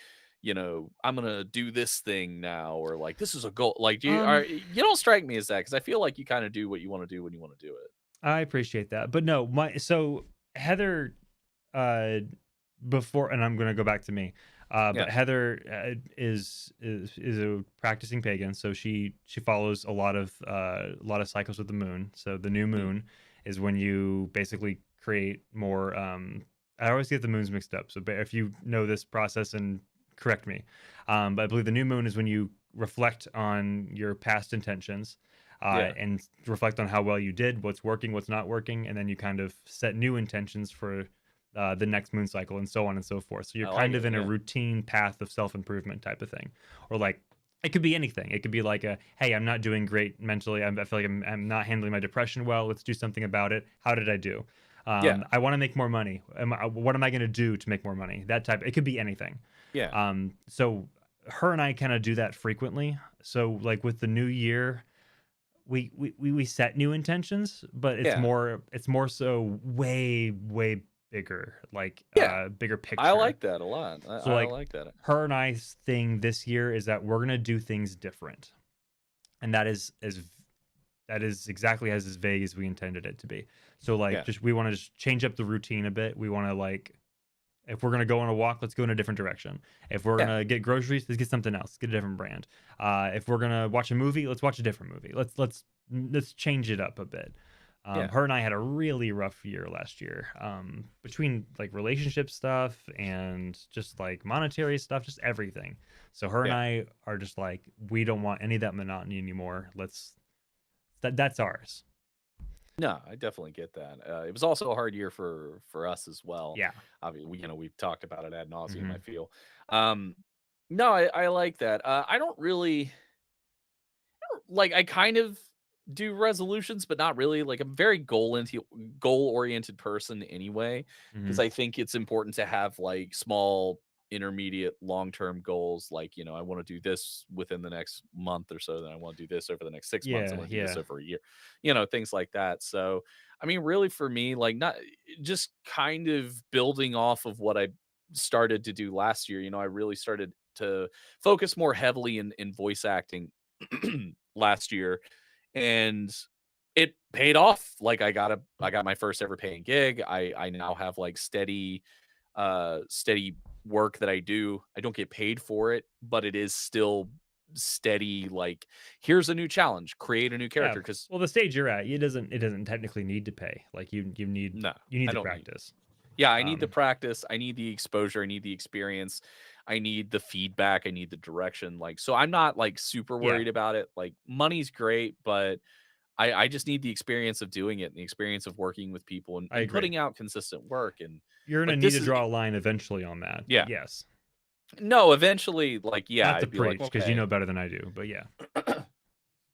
I'm gonna do this thing now, or like this is a goal. Like Um, you don't strike me as that because I feel like you kind of do what you want to do when you want to do it. I appreciate that, but no, my so Heather, uh, before, and I'm gonna go back to me. Yeah. But Heather is a practicing pagan, so she follows a lot of cycles with the moon. So the new Mm. moon is when you basically create more. I always get the moons mixed up. So if you know this process, and correct me, but I believe the new moon is when you reflect on your past intentions. Yeah. And reflect on how well you did, what's working, what's not working, and then you kind of set new intentions for the next moon cycle, and so on and so forth. So you're I like kind of it. in a Yeah. routine path of self improvement type of thing, or like it could be anything. It could be like hey, I'm not doing great mentally. I feel like I'm not handling my depression well. Let's do something about it. How did I do? Yeah. I want to make more money. What am I going to do to make more money? That type. It could be anything. Yeah. So her and I kind of do that frequently. So like with the new year, we set new intentions, but Yeah. it's more so way bigger, like Yeah. bigger I picture. like that a lot. I, So I like like that. her and I's thing this year is that we're gonna do things different, and that is exactly as vague as we intended it to be. So like Yeah. just we want to just change up the routine a bit. We want to like if we're gonna go on a walk, let's go in a different direction. If we're Yeah. gonna get groceries, let's get something else. Get a different brand. If we're gonna watch a movie, let's watch a different movie. Let's change it up a bit. Yeah. Her and I had a really rough year last year. Between like relationship stuff and just like monetary stuff, just everything. So her and Yeah. I are just like, we don't want any of that monotony anymore. That's ours. No, I definitely get that. It was also a hard year for us as well. Yeah. Obviously, we've talked about it ad nauseum. I Hmm. feel. Um, no, I like that. I don't really like. I kind of do resolutions, but not really. Like I'm very goal oriented person anyway, because Hmm. I think it's important to have like small, intermediate, long term goals. Like I want to do this within the next month or so. Then I want to do this over the next 6 months. I Yeah. want to do this Yeah. over a year. Things like that. So I mean, really, for me, like not just kind of building off of what I started to do last year. I really started to focus more heavily in voice acting last year, and it paid off. Like I got my first ever paying gig. I now have like steady work that I do. I don't get paid for it, but it is still steady. Like here's a new challenge, create a new Yeah. character. Because Well, the stage you're at, it doesn't technically need to pay. Like no, you need I the don't need. practice. Yeah, I need the Um, practice, I need the exposure, I need the experience, I need the feedback, I need the direction. Like, so I'm not like super yeah, worried about it. Like, money's great, but I just need the experience of doing it and the experience of working with people and, I and agree. putting out consistent work. And You're gonna like, need this to is, draw a line eventually on that, but yeah, yes, no, eventually, like, yeah, not to I'd be like, preach because you okay, know better than I do. But yeah,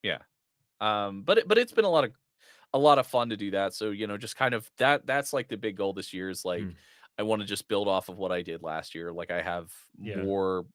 yeah. But it's been a lot of fun to do that. So, just kind of that's like the big goal this year is like mm, I want to just build off of what I did last year. Like I have yeah, more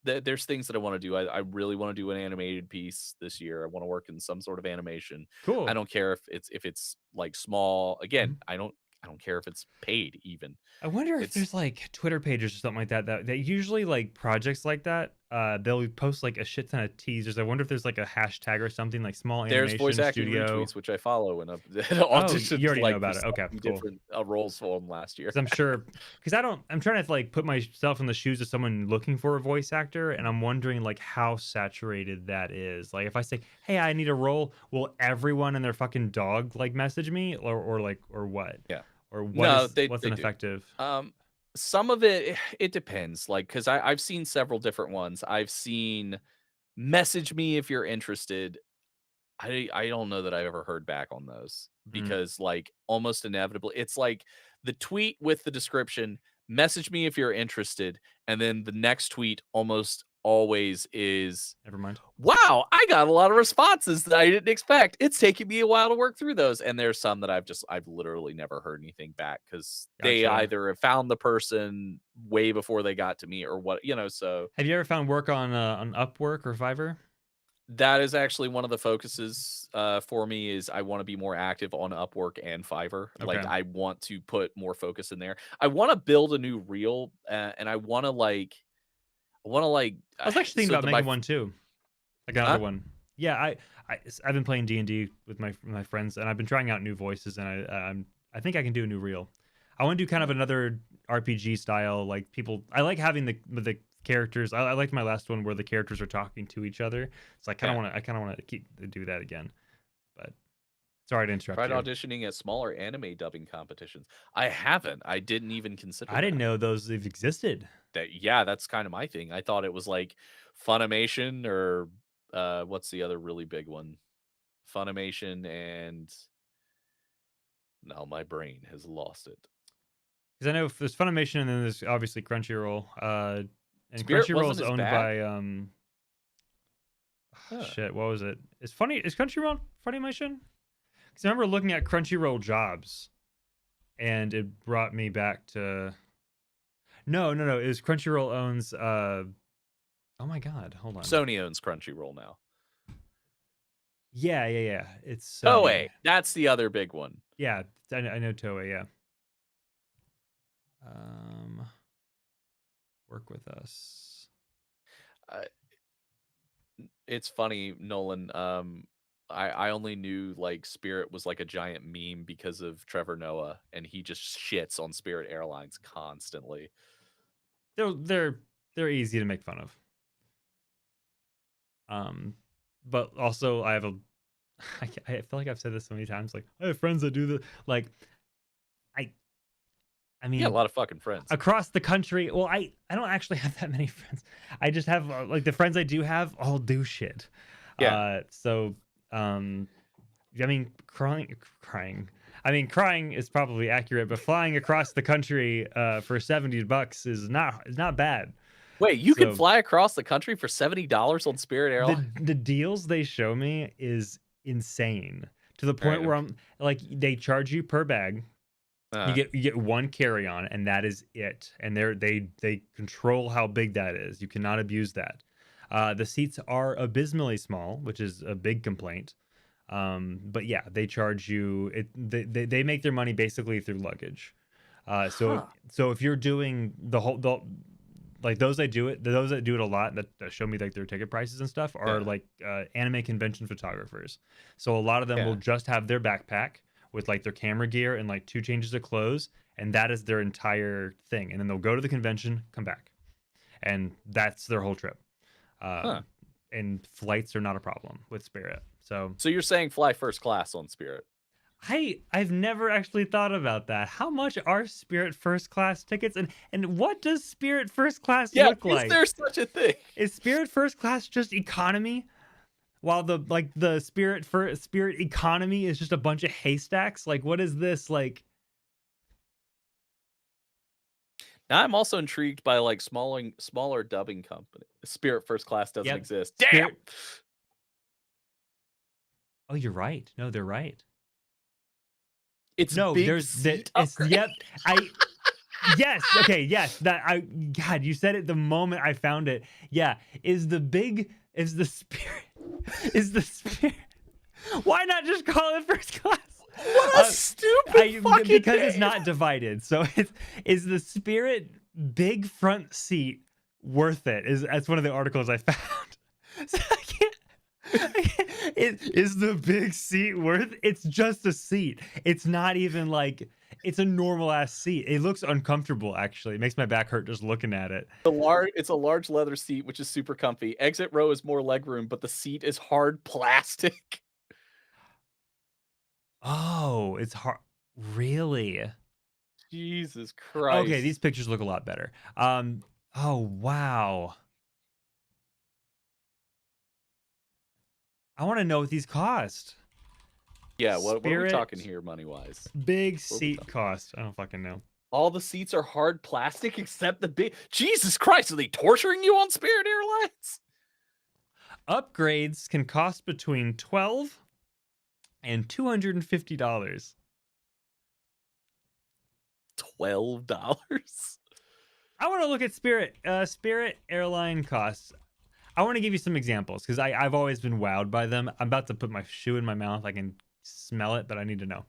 there's things that I want to do. I really want to do an animated piece this year. I want to work in some sort of animation. I cool. don't care if it's like small. Again, Mhm. I don't care if it's paid even. I wonder if It's there's like Twitter pages or something like that that usually like projects like that. They'll post like a shit ton of teasers. I wonder if there's like a hashtag or something like small there's voice animation acting studio. retweets which I follow and I've Oh, you auditioned already know like for about it. so Okay, many cool. different roles for them last year. 'Cause I'm sure, because I'm trying to like put myself in the shoes of someone looking for a voice actor, and I'm wondering like how saturated that is. Like if I say, "Hey, I need a role," will everyone and their fucking dog like message me, or like or what? Yeah. Or No, what's they an do. effective? Um, some of it it depends, like, because I've seen several different ones. I've seen "Message me if you're interested." I don't know that I've ever heard back on those Mm, because, like, almost inevitably it's like the tweet with the description, "Message me if you're interested," and then the next tweet almost always is, never mind. "Wow, I got a lot of responses that I didn't expect. It's taking me a while to work through those." And there's some that I've literally never heard anything back because they Gotcha. either have found the person way before they got to me or so Have you ever found work on Upwork or Fiverr? that is actually one of the focuses for me is I want to be more active on Upwork and Fiverr. Like Okay. I want to put more focus in there. I want to build a new reel and I want to like want to like. I was actually thinking so about making one too, like another one. Yeah, I've been playing D&D with my friends, and I've been trying out new voices, and I think I can do a new reel. I want to do kind of another RPG style, like people. I like having the characters. I liked my last one where the characters are talking to each other. So I kind of want to do that again. But sorry to interrupt. Tried you. auditioning at smaller anime dubbing competitions. I haven't. I didn't even consider. I didn't know those existed. That's kind of my thing. I thought it was like Funimation or what's the other really big one? Funimation and now my brain has lost it. Because I know there's Funimation and then there's obviously Crunchyroll. And Spirit Crunchyroll is wasn't as owned bad. by shit. What was it? Is Crunchyroll Funimation? Because I remember looking at Crunchyroll jobs, and it brought me back to. No. It was Crunchyroll owns. Oh my god, hold on. Sony owns Crunchyroll now. Yeah. It's Toei. That's the other big one. Yeah, I know Toei. Yeah. Work with us. It's funny, Nolan. I only knew like Spirit was like a giant meme because of Trevor Noah, and he just shits on Spirit Airlines constantly. They're easy to make fun of. But also I have I feel like I've said this so many times. Like I have friends that do the like. I mean, yeah, a lot of fucking friends across the country. Well, I don't actually have that many friends. I just have like the friends I do have all do shit. Yeah. I mean, crying. I mean, crying is probably accurate, but flying across the country for $70 is not bad. Wait, you can fly across the country for $70 on Spirit Airlines? The deals they show me is insane to the point where I'm like, they charge you per bag. You get one carry-on, and that is it. And they control how big that is. You cannot abuse that. The seats are abysmally small, which is a big complaint. But yeah, they charge you. They make their money basically through luggage. So if you're doing like those that do it a lot that show me like their ticket prices and stuff are like anime convention photographers. So a lot of them will just have their backpack with like their camera gear and like 2 changes of clothes, and that is their entire thing. And then they'll go to the convention, come back, and that's their whole trip. And flights are not a problem with Spirit. So you're saying fly first class on Spirit? I've never actually thought about that. How much are Spirit first class tickets, and what does Spirit first class look like? Is there such a thing? Is Spirit first class just economy? While the Spirit economy is just a bunch of haystacks? Like, what is this like? Now I'm also intrigued by like smaller dubbing company. Spirit first class doesn't exist. Damn. Oh, you're right. No, they're right. It's yep. Yes. Okay. Yes. God, you said it the moment I found it. Yeah. Is the Spirit? Why not just call it first class? What a stupid fucking because name. It's not divided. So is the Spirit big front seat worth it? That's one of the articles I found. So I can't. Is the big seat worth? It's just a seat. It's not even like it's a normal ass seat. It looks uncomfortable. Actually, it makes my back hurt just looking at it. It's a large leather seat, which is super comfy. Exit row is more legroom, but the seat is hard plastic. Oh, it's hard. Really? Jesus Christ. Okay, these pictures look a lot better. Oh wow. I want to know what these cost. Yeah, what are we talking here money-wise? Big seat cost. I don't fucking know. All the seats are hard plastic except the big... Jesus Christ, are they torturing you on Spirit Airlines? Upgrades can cost between $12 and $250. $12? I want to look at Spirit airline costs. I want to give you some examples because I've always been wowed by them. I'm about to put my shoe in my mouth. I can smell it, but I need to know.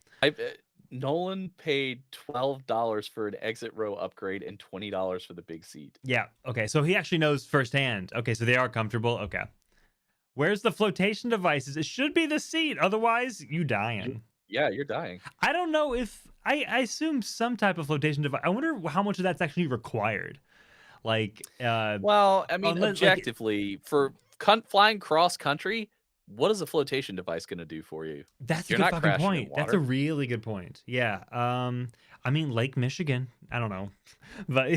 Nolan paid $12 for an exit row upgrade and $20 for the big seat. Yeah. Okay. So he actually knows firsthand. Okay. So they are comfortable. Okay. Where's the flotation devices? It should be the seat. Otherwise, you dying. Yeah, you're dying. I don't know if I assume some type of flotation device. I wonder how much of that's actually required. Like, Well, I mean, unless, like, objectively, for flying cross country, what is a flotation device going to do for you? that's a You're good not fucking crashing in point. That's a water. really good point. Yeah. I mean, Lake Michigan. I don't know, but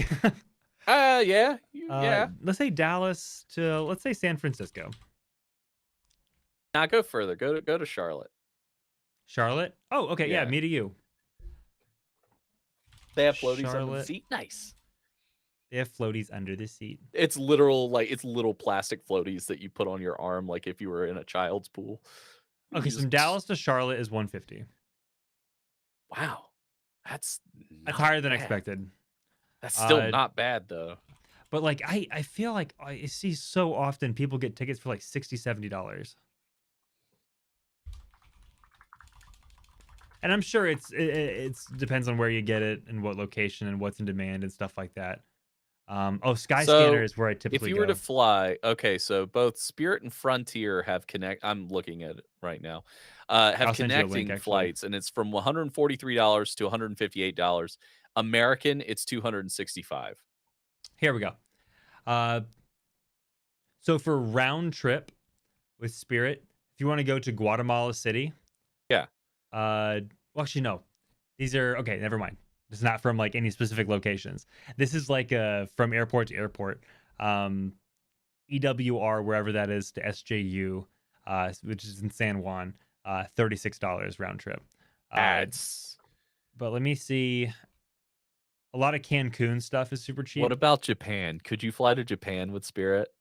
Yeah, yeah. let's say Dallas to let's say San Francisco, Now go further. Go to Charlotte. Charlotte. Oh, okay. Yeah, Yeah. me to you. They have floaties under the Charlotte. seat. Nice. They have floaties under the seat. It's literal, like it's little plastic floaties that you put on your arm, like if you were in a child's pool. Okay, You so from just- Dallas to Charlotte is 150. Wow, that's That's not higher than bad. expected. That's still Uh, not bad though. But like I feel like I see so often people get tickets for like $60, $70. And I'm sure it's depends on where you get it and what location and what's in demand and stuff like that. Skyscanner So, is where I If typically you go. were to fly, okay, so both Spirit and Frontier have connect. I'm looking at it right now. Have I'll send you a link, connecting actually. flights, and it's from $143 to $158. American, it's $265. Here we go. So for round trip with Spirit, if you want to go to Guatemala City, Yeah. well, actually no, these are okay. Never mind. It's not from like any specific locations. This is like from airport to airport. EWR wherever that is to SJU, which is in San Juan. $36 round trip. Ads. But let me see. A lot of Cancun stuff is super cheap. What about Japan? Could you fly to Japan with Spirit?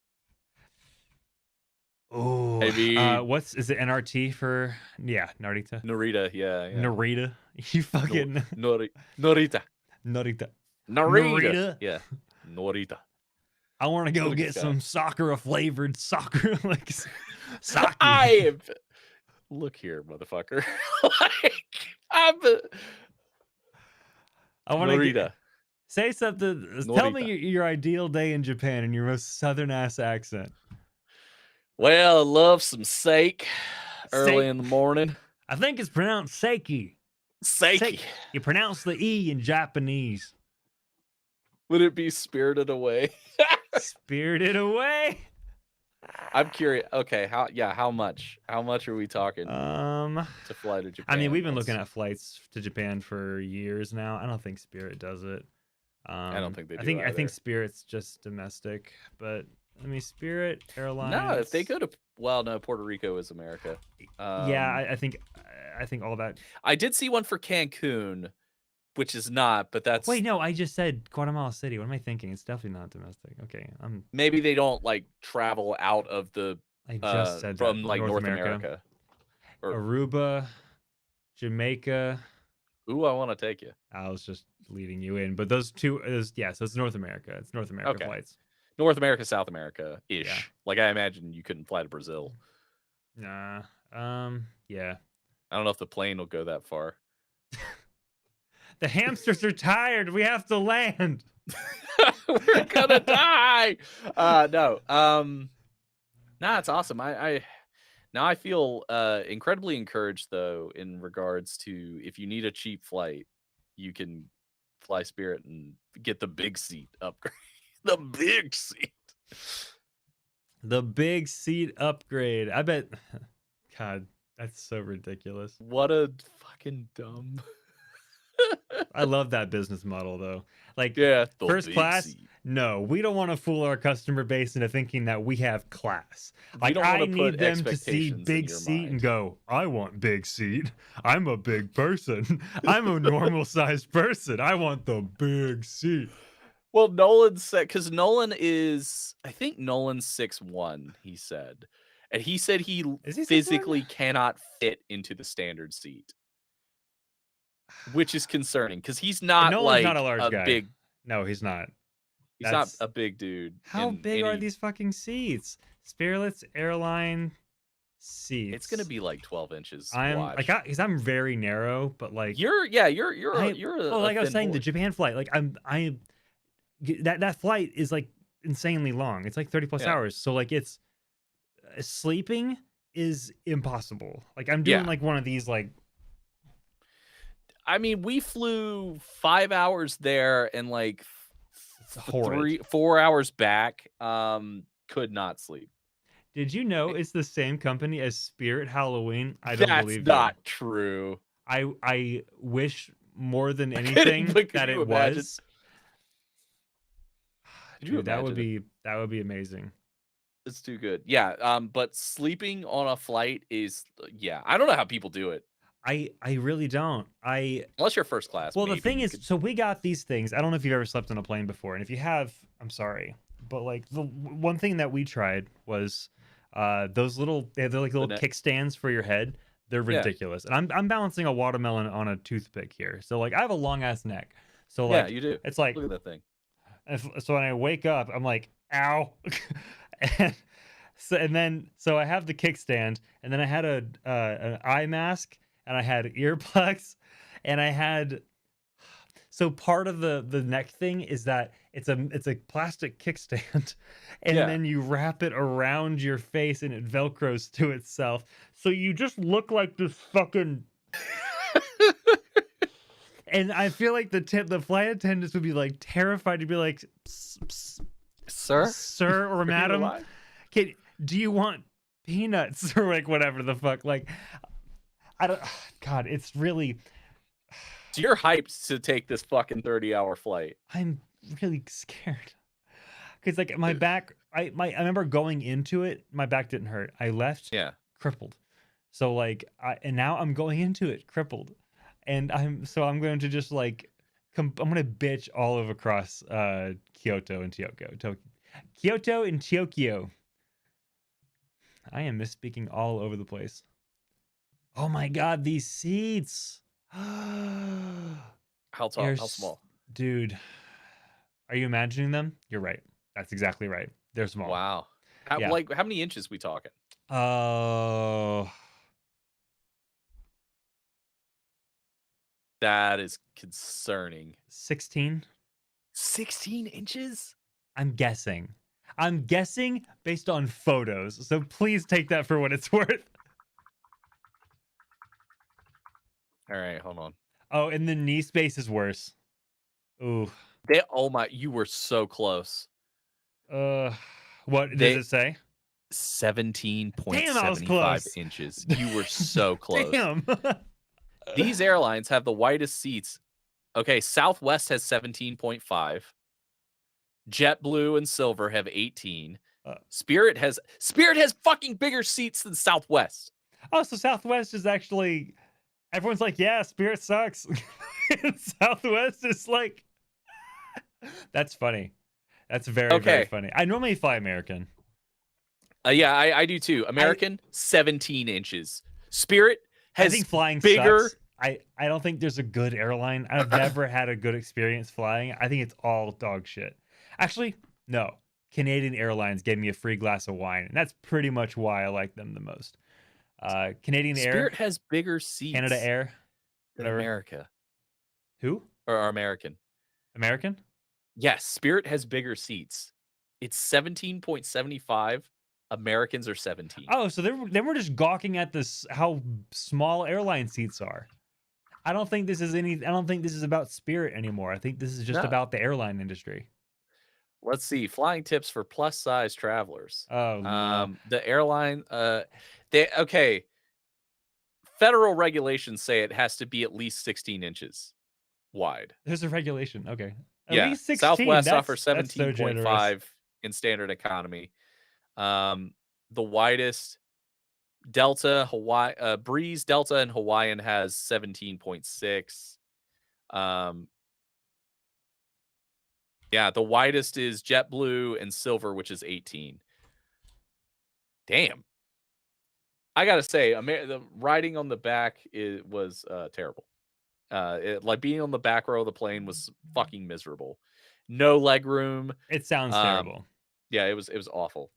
Oh, Maybe is it NRT for? Yeah, Narita. Narita. Yeah. Narita. You fucking Norita. Narita. Narita. Narita. Yeah. Norita. I want to go What a get guy. some Sakura flavored Sakura like sake. Look here, motherfucker. Like, I want to Narita. say something. Tell me Narita. your ideal day in Japan in your most southern ass accent. Well, I love some sake early Sake. in the morning. I think it's pronounced sake. Sake. You pronounce the E in Japanese. Would it be Spirited Away? Spirited Away. I'm curious. Okay, how much? How much are we talking Um, to fly to Japan? I mean, we've been Let's- looking at flights to Japan for years now. I don't think Spirit does it. I don't think they I do think either. Spirit's just domestic, but I mean, Spirit Airlines. No, if they go to no, Puerto Rico is America. Yeah, I think all that. I did see one for Cancun, which is not, but that's Wait, no, I just said Guatemala City. What am I thinking? It's definitely not domestic. Okay, maybe they don't like travel out of the I just said from that. like North America. Or- Aruba, Jamaica. Ooh, I want to take you. I was just leading you in, but those two is so it's North America. It's North America Okay. flights. North America, South America ish. Yeah. Like I imagine you couldn't fly to Brazil. Nah. Yeah. I don't know if the plane will go that far. The hamsters are tired. We have to land. We're gonna die. No. Nah, it's awesome. I now I feel incredibly encouraged though in regards to if you need a cheap flight, you can fly Spirit and get the big seat upgrade. The big seat. The big seat upgrade. I bet. God, that's so ridiculous. What a fucking dumb. I love that business model though. Like, Yeah, the first big class. seat. No, we don't want to fool our customer base into thinking that we have class. We Like, don't I wanna need put them to see expectations in big your seat and mind. go, I want big seat. I'm a big person. I'm a normal sized person. I want the big seat. Well, Nolan said because Nolan is, I think Nolan's 6'1", he said. And he said he Is he 6'1"? physically cannot fit into the standard seat. Which is concerning because he's not Nolan's like not a large guy. big. No, he's not. He's That's- not a big dude. How in big are any- these fucking seats? Spirit's airline seats. It's gonna be like 12 inches. I'm Watch. because I'm very narrow, but like You're like I was thin saying, the boy. Japan flight, like that flight is like insanely long. It's like 30 plus Yeah. hours. So like it's sleeping is impossible. Like I'm doing Yeah. like one of these like I mean, we flew 5 hours there and like horrid. 4 hours back. Could not sleep. Did you know it's the same company as Spirit Halloween? I don't That's believe not you. true. I wish more than But anything could that you it imagine? was. Could you Dude, that would imagine it? be amazing. It's too good. Yeah, but sleeping on a flight is yeah, I don't know how people do it. I really don't. Unless you're first class, Well, the maybe thing you is, could. so we got these things. I don't know if you've ever slept on a plane before, and if you have, I'm sorry, but like one thing that we tried was those little they're like The little net kickstands for your head. They're Yeah. ridiculous, and I'm balancing a watermelon on a toothpick here, so like I have a long ass neck, so Yeah, like you do. it's like Look at that thing. so when I wake up, I'm like ow, and so I have the kickstand, and then I had an eye mask, and I had earplugs, and I had so part of the neck thing is that it's a plastic kickstand, and Yeah. then you wrap it around your face and it velcros to itself. So you just look like this fucking and I feel like the flight attendants would be like terrified to be like, "Psst, psst, Sir? sir or Are you madam, alive? do you want peanuts or like whatever the fuck?" Like I don't God, it's really So you're hyped to take this fucking 30-hour flight. I'm really scared. Cause like my back, I remember going into it, my back didn't hurt. I left Yeah. crippled. So like and now I'm going into it crippled. And I'm going to just like I'm gonna bitch all over across Kyoto and Kyoto and Tokyo. I am misspeaking all over the place. Oh my god, these seats. How tall? They're How small? dude. Are you imagining them? You're right. That's exactly right. They're small. Wow. Yeah. Like how many inches we talking? Oh, That is concerning. 16? 16 inches? I'm guessing. I'm guessing based on photos. So please take that for what it's worth. All right, hold on. Oh, and the knee space is worse. Ooh. Oh my, you were so close. Uh, what does They it say? Damn, I was 17.75 close. inches. You were so close. Damn. These airlines have the widest seats. Okay, Southwest has 17.5. JetBlue and Silver have 18. Spirit has fucking bigger seats than Southwest. Oh, so Southwest is actually everyone's like, yeah, Spirit sucks. And Southwest is like that's funny. That's very, very Okay. funny. I normally fly American. Yeah, I do too. American, 17 inches. Spirit I has think flying bigger. sucks. I don't think there's a good airline. I've never had a good experience flying. I think it's all dog shit. Actually, no. Canadian Airlines gave me a free glass of wine, and that's pretty much why I like them the most. Canadian Spirit Air, has bigger seats. Canada Air, than whatever. America. Who? Or American. American? Yes, Spirit has bigger seats. It's 17.75. Americans are 17. Oh, so then we're just gawking at this how small airline seats are. I don't think this is about Spirit anymore. I think this is just No. about the airline industry. Let's see. Flying tips for plus size travelers. Oh no. The airline, okay. Federal regulations say it has to be at least 16 inches wide. There's a regulation. Okay. At Yeah. least 16. Southwest offers That's so generous. 17.5 in standard economy. The widest Delta, Hawaii, Breeze, Delta, and Hawaiian has 17.6. Yeah, the widest is JetBlue and Silver, which is 18. Damn. I gotta say, the riding on the back was terrible. Like being on the back row of the plane was fucking miserable. No leg room. It sounds terrible. Yeah, it was awful.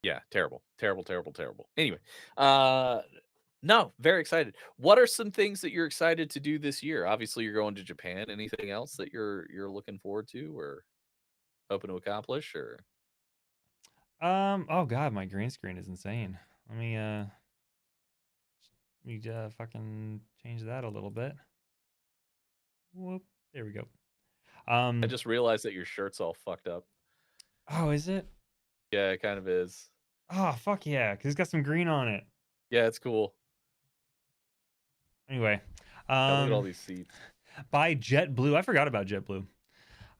Yeah, terrible, terrible, terrible, terrible. Anyway, uh, no, very excited. What are some things that you're excited to do this year? Obviously, you're going to Japan. Anything else that you're looking forward to or hoping to accomplish? Or Oh god, my green screen is insane. Let me fucking change that a little bit. Whoop. There we go. I Um, just realized that your shirt's all fucked up. oh, is it? Yeah, it kind of is. Oh, fuck yeah, because it's got some green on it. Yeah, it's cool. Anyway, Yeah, look at all um, these seats. buy JetBlue. I forgot about JetBlue.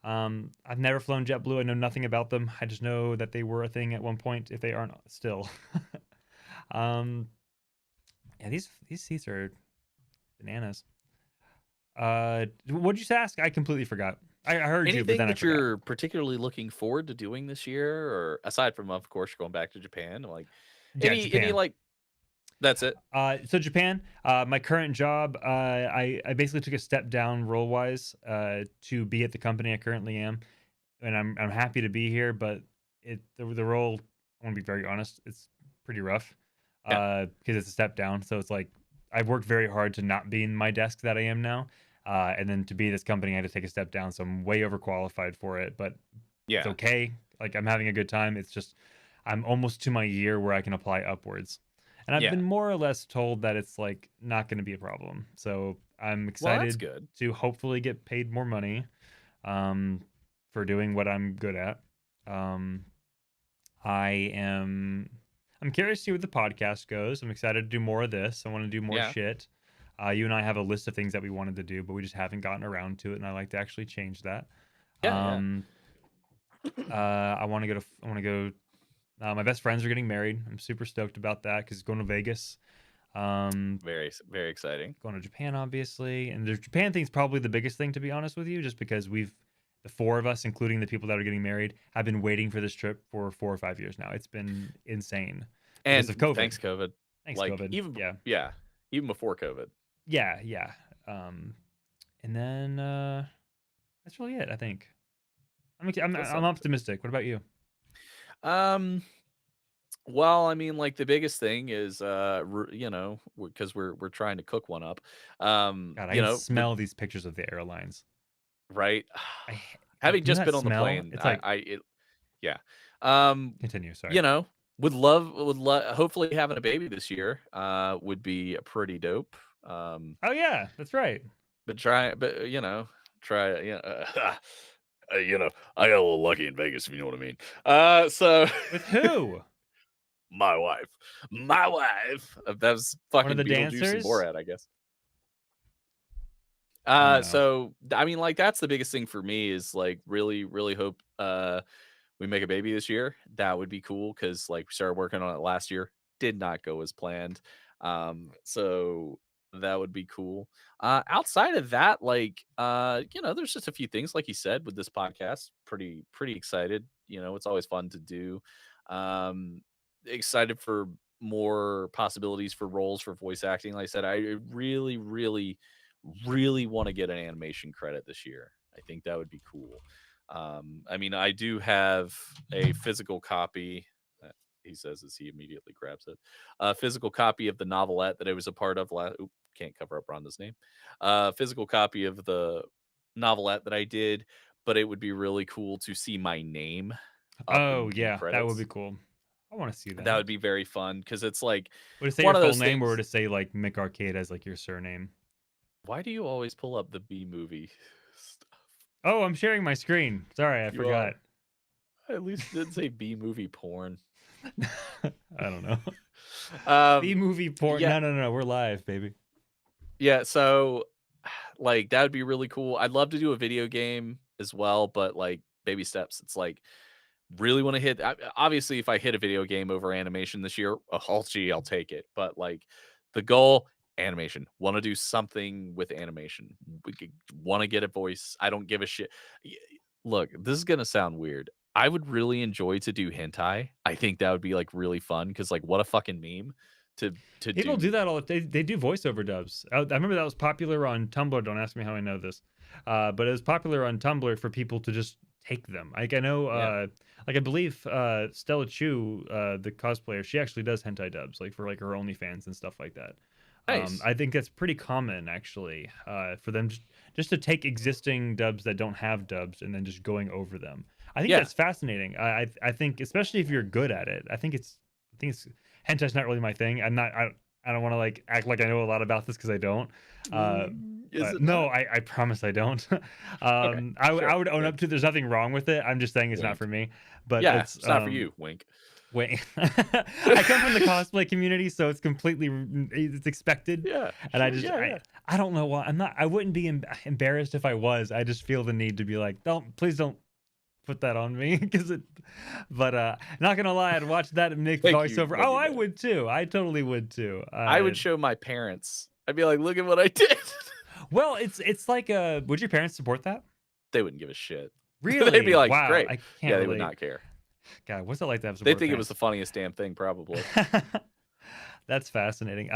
I've never flown JetBlue. I know nothing about them. I just know that they were a thing at one point, if they aren't still. um, yeah, these seats are bananas. What'd you just ask? I completely forgot. I heard you, but Anything then I that forgot. you're particularly looking forward to doing this year, or aside from, of course, you're going back to Japan, like Yeah, any Japan. like that's it. So Japan, my current job, I basically took a step down role wise to be at the company I currently am, and I'm happy to be here. But the role, I want to be very honest, it's pretty rough Yeah, because it's a step down. So it's like I've worked very hard to not be in my desk that I am now, and then to be this company, I had to take a step down. So I'm way overqualified for it, but it's yeah, okay. Like I'm having a good time. It's just I'm almost to my year where I can apply upwards. And I've yeah. been more or less told that it's like not going to be a problem. So I'm Well, that's excited good. to hopefully get paid more money um, for doing what I'm good at. Um, I am I'm curious to see where the podcast goes. I'm excited to do more of this. I want to do more Yeah, shit. You and I have a list of things that we wanted to do, but we just haven't gotten around to it, and I like to actually change that. yeah, yeah. Um, I want to go to. I want to go. My best friends are getting married. I'm super stoked about that because going to Vegas. Um, Very exciting. going to Japan, obviously, and the Japan thing's probably the biggest thing, to be honest with you, just because the four of us, including the people that are getting married, have been waiting for this trip for 4 or 5 years now. It's been insane because of And COVID. thanks, COVID. Thanks, Like COVID. even Yeah, yeah, even before COVID. yeah, yeah. Um, and then that's really it. I think That's I'm something. optimistic. What about you? Um. Well, I mean, like the biggest thing is, because we're trying to cook one up. God, I You can know, with smell these pictures of the airlines. right, Like, having you know just that been on the smell? plane, It's like yeah. Um, continue. Sorry. you know, would love hopefully having a baby this year would be pretty dope. Um, Oh yeah, that's right. but try I got a little lucky in Vegas, if you know what I mean. So With who? my wife, that was One of fucking the Beetlejuice and dancers? Borat, I guess. No. So I mean, like that's the biggest thing for me is like really, really hope we make a baby this year. That would be cool because like we started working on it last year, did not go as planned. So that would be cool. Outside of that, like there's just a few things, like you said, with this podcast. Pretty excited. It's always fun to do. Um, excited for more possibilities for roles for voice acting. Like I said, I really, really, really want to get an animation credit this year. I think that would be cool. I mean, I do have a physical copy. He says as he immediately grabs it, a physical copy of the novelette that I was a part of. Can't cover up Rhonda's name. Physical copy of the novelette that I did, but it would be really cool to see my name up Oh in yeah, that would be credits. cool. I want to see That that. would be very fun because it's like Would it say one your of full those name or would things. it say like Mick Arcade as like your surname? Why do you always pull up the B movie stuff? Oh, I'm sharing my screen. Sorry, I You are. forgot. At least it didn't say B movie porn. I don't know. B um, movie porn. yeah, No, no, no. We're live, baby. yeah. So, like, that would be really cool. I'd love to do a video game as well, but like baby steps. It's like really want to hit. Obviously, if I hit a video game over animation this year, I'll take it. But like the goal, animation. Want to do something with animation. Want to get a voice. I don't give a shit. Look, this is gonna sound weird. I would really enjoy to do hentai. I think that would be like really fun because like what a fucking meme to People do do. that all. They do voiceover dubs. I remember that was popular on Tumblr. Don't ask me how I know this, but it was popular on Tumblr for people to just take them. Like I know, Yeah. like I believe Stella Chu, the cosplayer, she actually does hentai dubs, like for like her OnlyFans and stuff like that. Nice. I think that's pretty common actually, for them just to take existing dubs that don't have dubs and then just going over them. I think Yeah. that's fascinating. I think especially if you're good at it. I think it's hentai's not really my thing. I don't want to like act like I know a lot about this because I don't. Uh, Is but it no, not? I promise I don't. Okay. I Sure. would own Good. up to there's nothing wrong with it. I'm just saying it's not Wink. for me. But Yeah, it's it's not for you. Wink. wait. I come from the cosplay community, so it's completely it's expected. Yeah. And I Sure. just Yeah. Yeah. I don't know why. I wouldn't be embarrassed if I was. I just feel the need to be like, don't please don't put that on me because it but not gonna lie, I'd watch that Mick Thank you. voiceover. Thank Oh, you. I Though. would too. I totally would too. I would show my parents. I'd be like, "Look at what I did." Well, it's like would your parents support that? They wouldn't give a shit. They'd be Really? like, Wow, "Great." I Yeah, can't they would relate. not care. God, what's it like to have They support think it was the parents? funniest damn thing, probably. That's fascinating.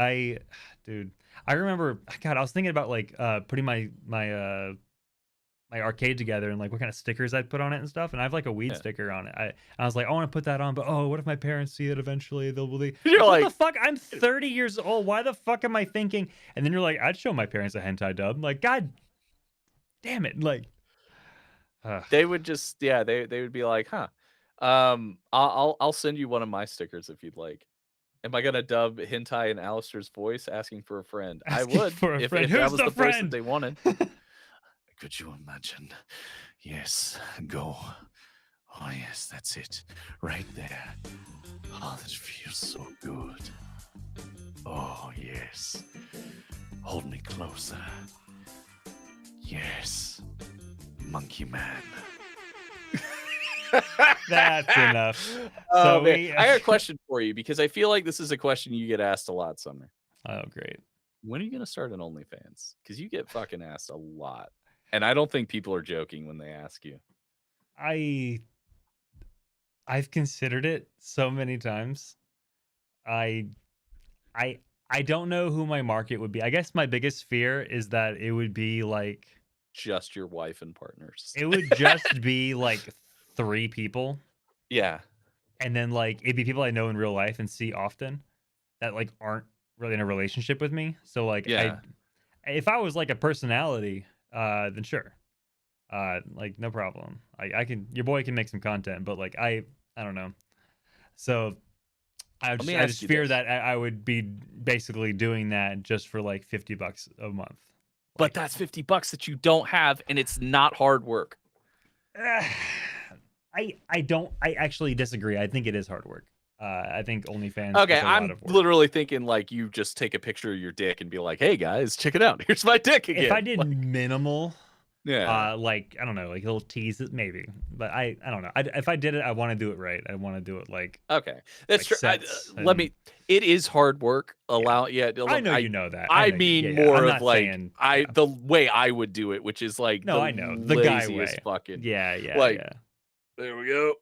Dude, I remember. God, I was thinking about like putting my arcade together and like what kind of stickers I'd put on it and stuff. And I have like a weed Yeah. sticker on it. I was like, I want to put that on, but oh, what if my parents see it eventually? They'll believe. You're Like, what the like, fuck? I'm 30 years old. Why the fuck am I thinking? And then you're like, I'd show my parents a hentai dub. I'm like, God damn it! Like, ugh. they would just, yeah, they would be like, "Huh, I'll send you one of my stickers if you'd like." Am I gonna dub hentai in Alistair's voice asking for a friend? I Asking would for a if friend. that Who's was the the voice that friend? they wanted. Could you imagine? Yes, go. Oh yes, that's it. Right there. Oh, that feels so good. Oh yes. Hold me closer. Yes. Monkey man. That's enough. Oh So man, we. I got a question for you because I feel like this is a question you get asked a lot, Summer. Oh, great. When are you gonna start an OnlyFans? Because you get fucking asked a lot, and I don't think people are joking when they ask you. I I've considered it so many times. I I I don't know who my market would be. I guess my biggest fear is that it would be like Just your wife and partners. it would just be like 3 people Yeah, and then like it'd be people I know in real life and see often that like aren't really in a relationship with me. So like I yeah. if I was like a personality, then sure. Like no problem. I can your boy can make some content, but like I don't know. So Let me I ask just you fear this. that I would be basically doing that just for like $50 a month. But Like, that's $50 that you don't have, and it's not hard work. I actually disagree. I think it is hard work. I think OnlyFans Okay, is a lot I'm of work. literally thinking like you just take a picture of your dick and be like, "Hey guys, check it out. Here's my dick If I again." did Like, minimal, yeah. like I don't know, like little teases maybe, but I don't know. If I did it, I want to do it right. I want to do it Okay, that's like true. sets Let and me. It is hard work. yeah. Allow, yeah. I know you know that. I I know you. mean Yeah, yeah. more I'm of not like saying yeah. the way I would do it, which is like No, the I know the guy laziest way. fucking. Yeah, yeah, Like, yeah. there we go.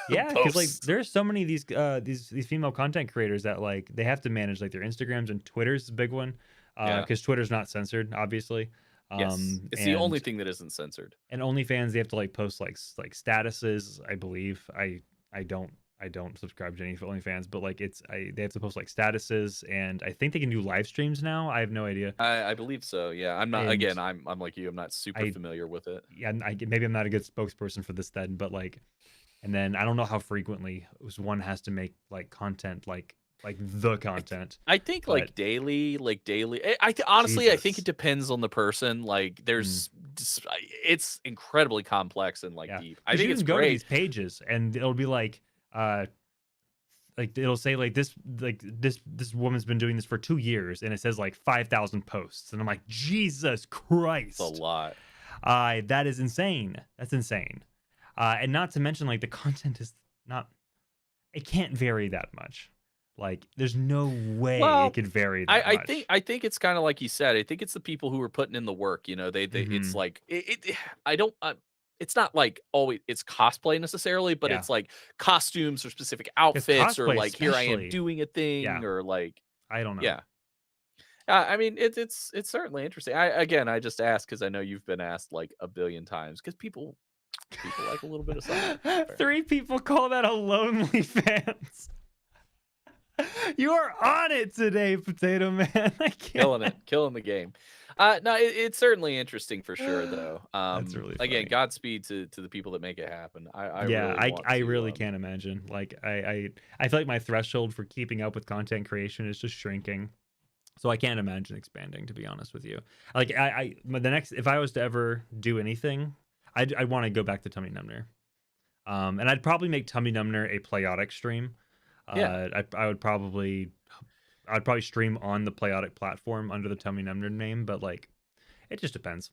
Yeah, because like Post. there's so many of these female content creators that like they have to manage like their Instagrams and Twitter's a big one, Yeah. because Twitter's not censored, obviously. Yes, it's the only thing that isn't censored. And OnlyFans they have to like post like statuses, I believe. I don't subscribe to any OnlyFans, but like they have to post like statuses, and I think they can do live streams now. I have no idea. I believe so. Yeah, I'm not. And Again, I'm like you. I'm not super I familiar with it. yeah, maybe I'm not a good spokesperson for this then, but like, and then I don't know how frequently one has to make like content like the content, I think but like daily. Honestly, I think it Jesus. depends on the person. Like, Mm, it's incredibly complex and like yeah, deep. I because think you it's can go to great. these pages and it'll be uh like it'll say this woman's been doing this for 2 years and it says like 5,000 posts and I'm like Jesus It's a Christ, lot. that is insane. That's insane. And not to mention like the content is not it can't vary that much. Like there's no way it Well, could vary that much. I think it's kind of like you said. I think it's the people who are putting in the work. You know, they it's Hmm. like I don't. It's not like always it's cosplay necessarily, but Yeah, it's like costumes or specific because outfits or cosplay like here I am especially. doing a Yeah, thing or like I don't know. yeah. I mean, it's certainly interesting. I just asked because I know you've been asked like a billion times because people People like a little bit of something. Fair. 3 people call that a lonely fans. You are on it today, Potato Man. I Killing can't. it, killing the game. No, it's certainly interesting for sure, though. That's really Again, funny. Godspeed to the people that make it happen. I Yeah, really want I to. really can't imagine. Like I feel like my threshold for keeping up with content creation is just shrinking. So I can't imagine expanding, to be honest with you. Like the next, if I was to ever do anything, I'd want to go back to Tummy Numner. And I'd probably make Tummy Numner a Playodic stream. Yeah. I'd probably stream on the Playodic platform under the Tummy Numner name, but like it just depends.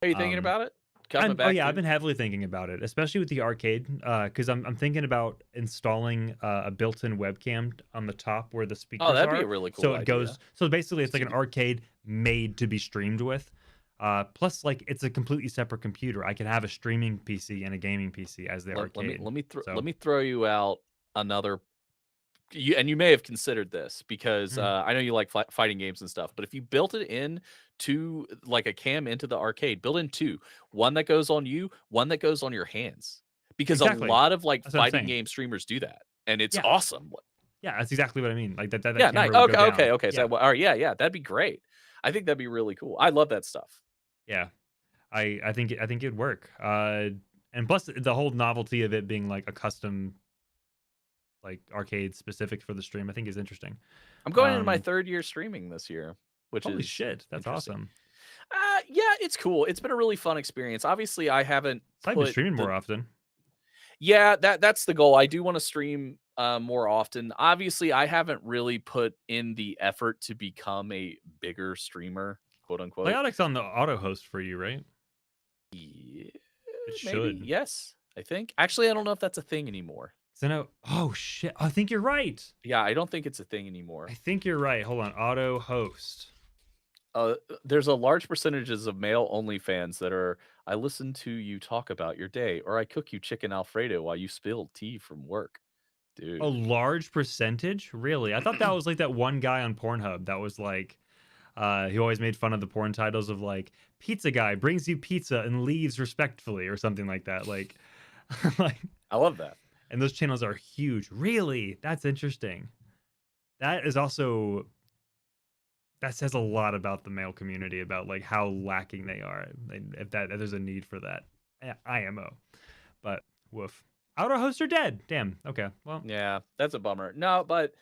Are you thinking Um, about it? Coming back? I've been heavily thinking about it, especially with the arcade, because I'm thinking about installing a built-in webcam on the top where the speakers Oh, that'd be are. a really cool So it idea. goes. So basically, it's like an arcade made to be streamed with. Plus, like it's a completely separate computer. I can have a streaming PC and a gaming PC as the arcade. So Let me throw you out another. You may have considered this because I know you like fighting games and stuff. But if you built it in to like a cam into the arcade, build in 2, one that goes on you, one that goes on your hands, because exactly. a lot of like That's what I'm fighting saying. game streamers do that, and it's Yeah. awesome. Yeah, that's exactly what I mean. Like that Yeah, camera nice. would go down. Okay. Yeah. So, all right, yeah, that'd be great. I think that'd be really cool. I love that stuff. Yeah, I think it'd work. And plus the whole novelty of it being like a custom, like arcade specific for the stream, I think is interesting. I'm going into my Um, 3rd year streaming this year, which Holy is shit, that's interesting. awesome. Yeah, it's cool. It's been a really fun experience. Obviously, I haven't So I've been put streaming the more often. Yeah, that's the goal. I do want to stream more often. Obviously, I haven't really put in the effort to become a bigger streamer, quote unquote. Playodic's on the auto host for you, right? Yeah, It maybe. should. Yes, I think. Actually, I don't know if that's a thing anymore. So no. Oh shit! I think you're right. Yeah, I don't think it's a thing anymore. I think you're right. Hold on, auto host. There's a large percentages of male OnlyFans that are. I listen to you talk about your day, or I cook you chicken Alfredo while you spill tea from work, A dude. large percentage? Really? I thought that was like that one guy on Pornhub that was like, he always made fun of the porn titles of like, pizza guy brings you pizza and leaves respectfully or something like that. Like, like, I love that. and those channels are huge. Really? That's interesting. That is also, that says a lot about the male community, about like how lacking they are. If there's a need for that. IMO. But woof. Auto hosts are dead. Damn. Okay. Well, Yeah, that's a bummer. No, but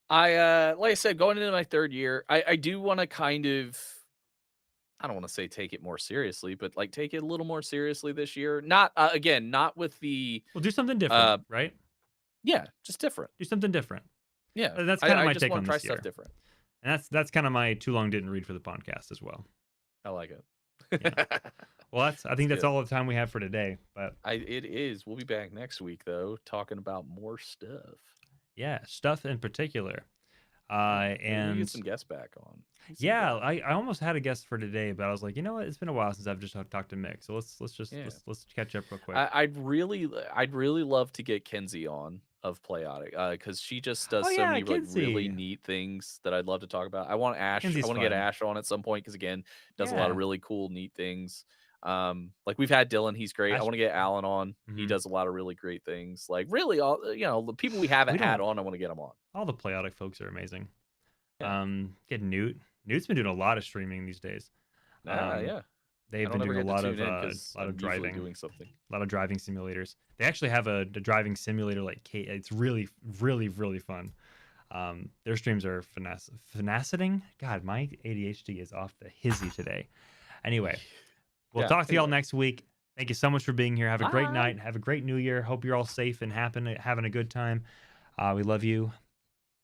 I like I said, going into my 3rd year, I do want to kind of, I don't want to say take it more seriously, but like take it a little more seriously this year. Not again, not with the we'll do something different, right? yeah, just different. Do something different. Yeah, That's kind of my just take want on to try this year. stuff different. And that's kind of my too long didn't read for the podcast as well. I like it. Yeah. Well, I think that's good. all the time we have for today. But It is. We'll be back next week though, talking about more stuff. yeah, stuff in particular. Maybe we And get some guests back on. yeah, I almost had a guest for today, but I was like, you know what? It's been a while since I've just talked to Mick, so let's catch up real quick. I'd really love to get Kenzie on of Playodic because she just does Oh, so yeah, many like really Kenzie. neat things that I'd love to talk about. I want Ash. Kenzie's I want to get fun. Ash on at some point because again, does a lot of Yeah. really cool, neat things. Like we've had Dylan, he's great. I Ash- want to get Alan on. He Mhm. does a lot of really great things. Like really, all the people we haven't We had don't- on, I want to get them on. All the Playodic folks are amazing. Yeah. Get Newt. Newt's been doing a lot of streaming these days. Yeah, They've I been don't ever doing a get lot to of tune in 'cause I'm usually driving. doing something. A lot of driving simulators. They actually have a driving simulator like it's really, really, really fun. Their streams are finessing. God, my ADHD is off the hizzy today. Anyway, we'll Yeah, talk to y'all anyway. next week. Thank you so much for being here. Have a great Bye. night. Have a great new year. Hope you're all safe and having a good time. We love you.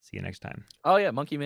See you next time. Oh yeah, Monkey Man.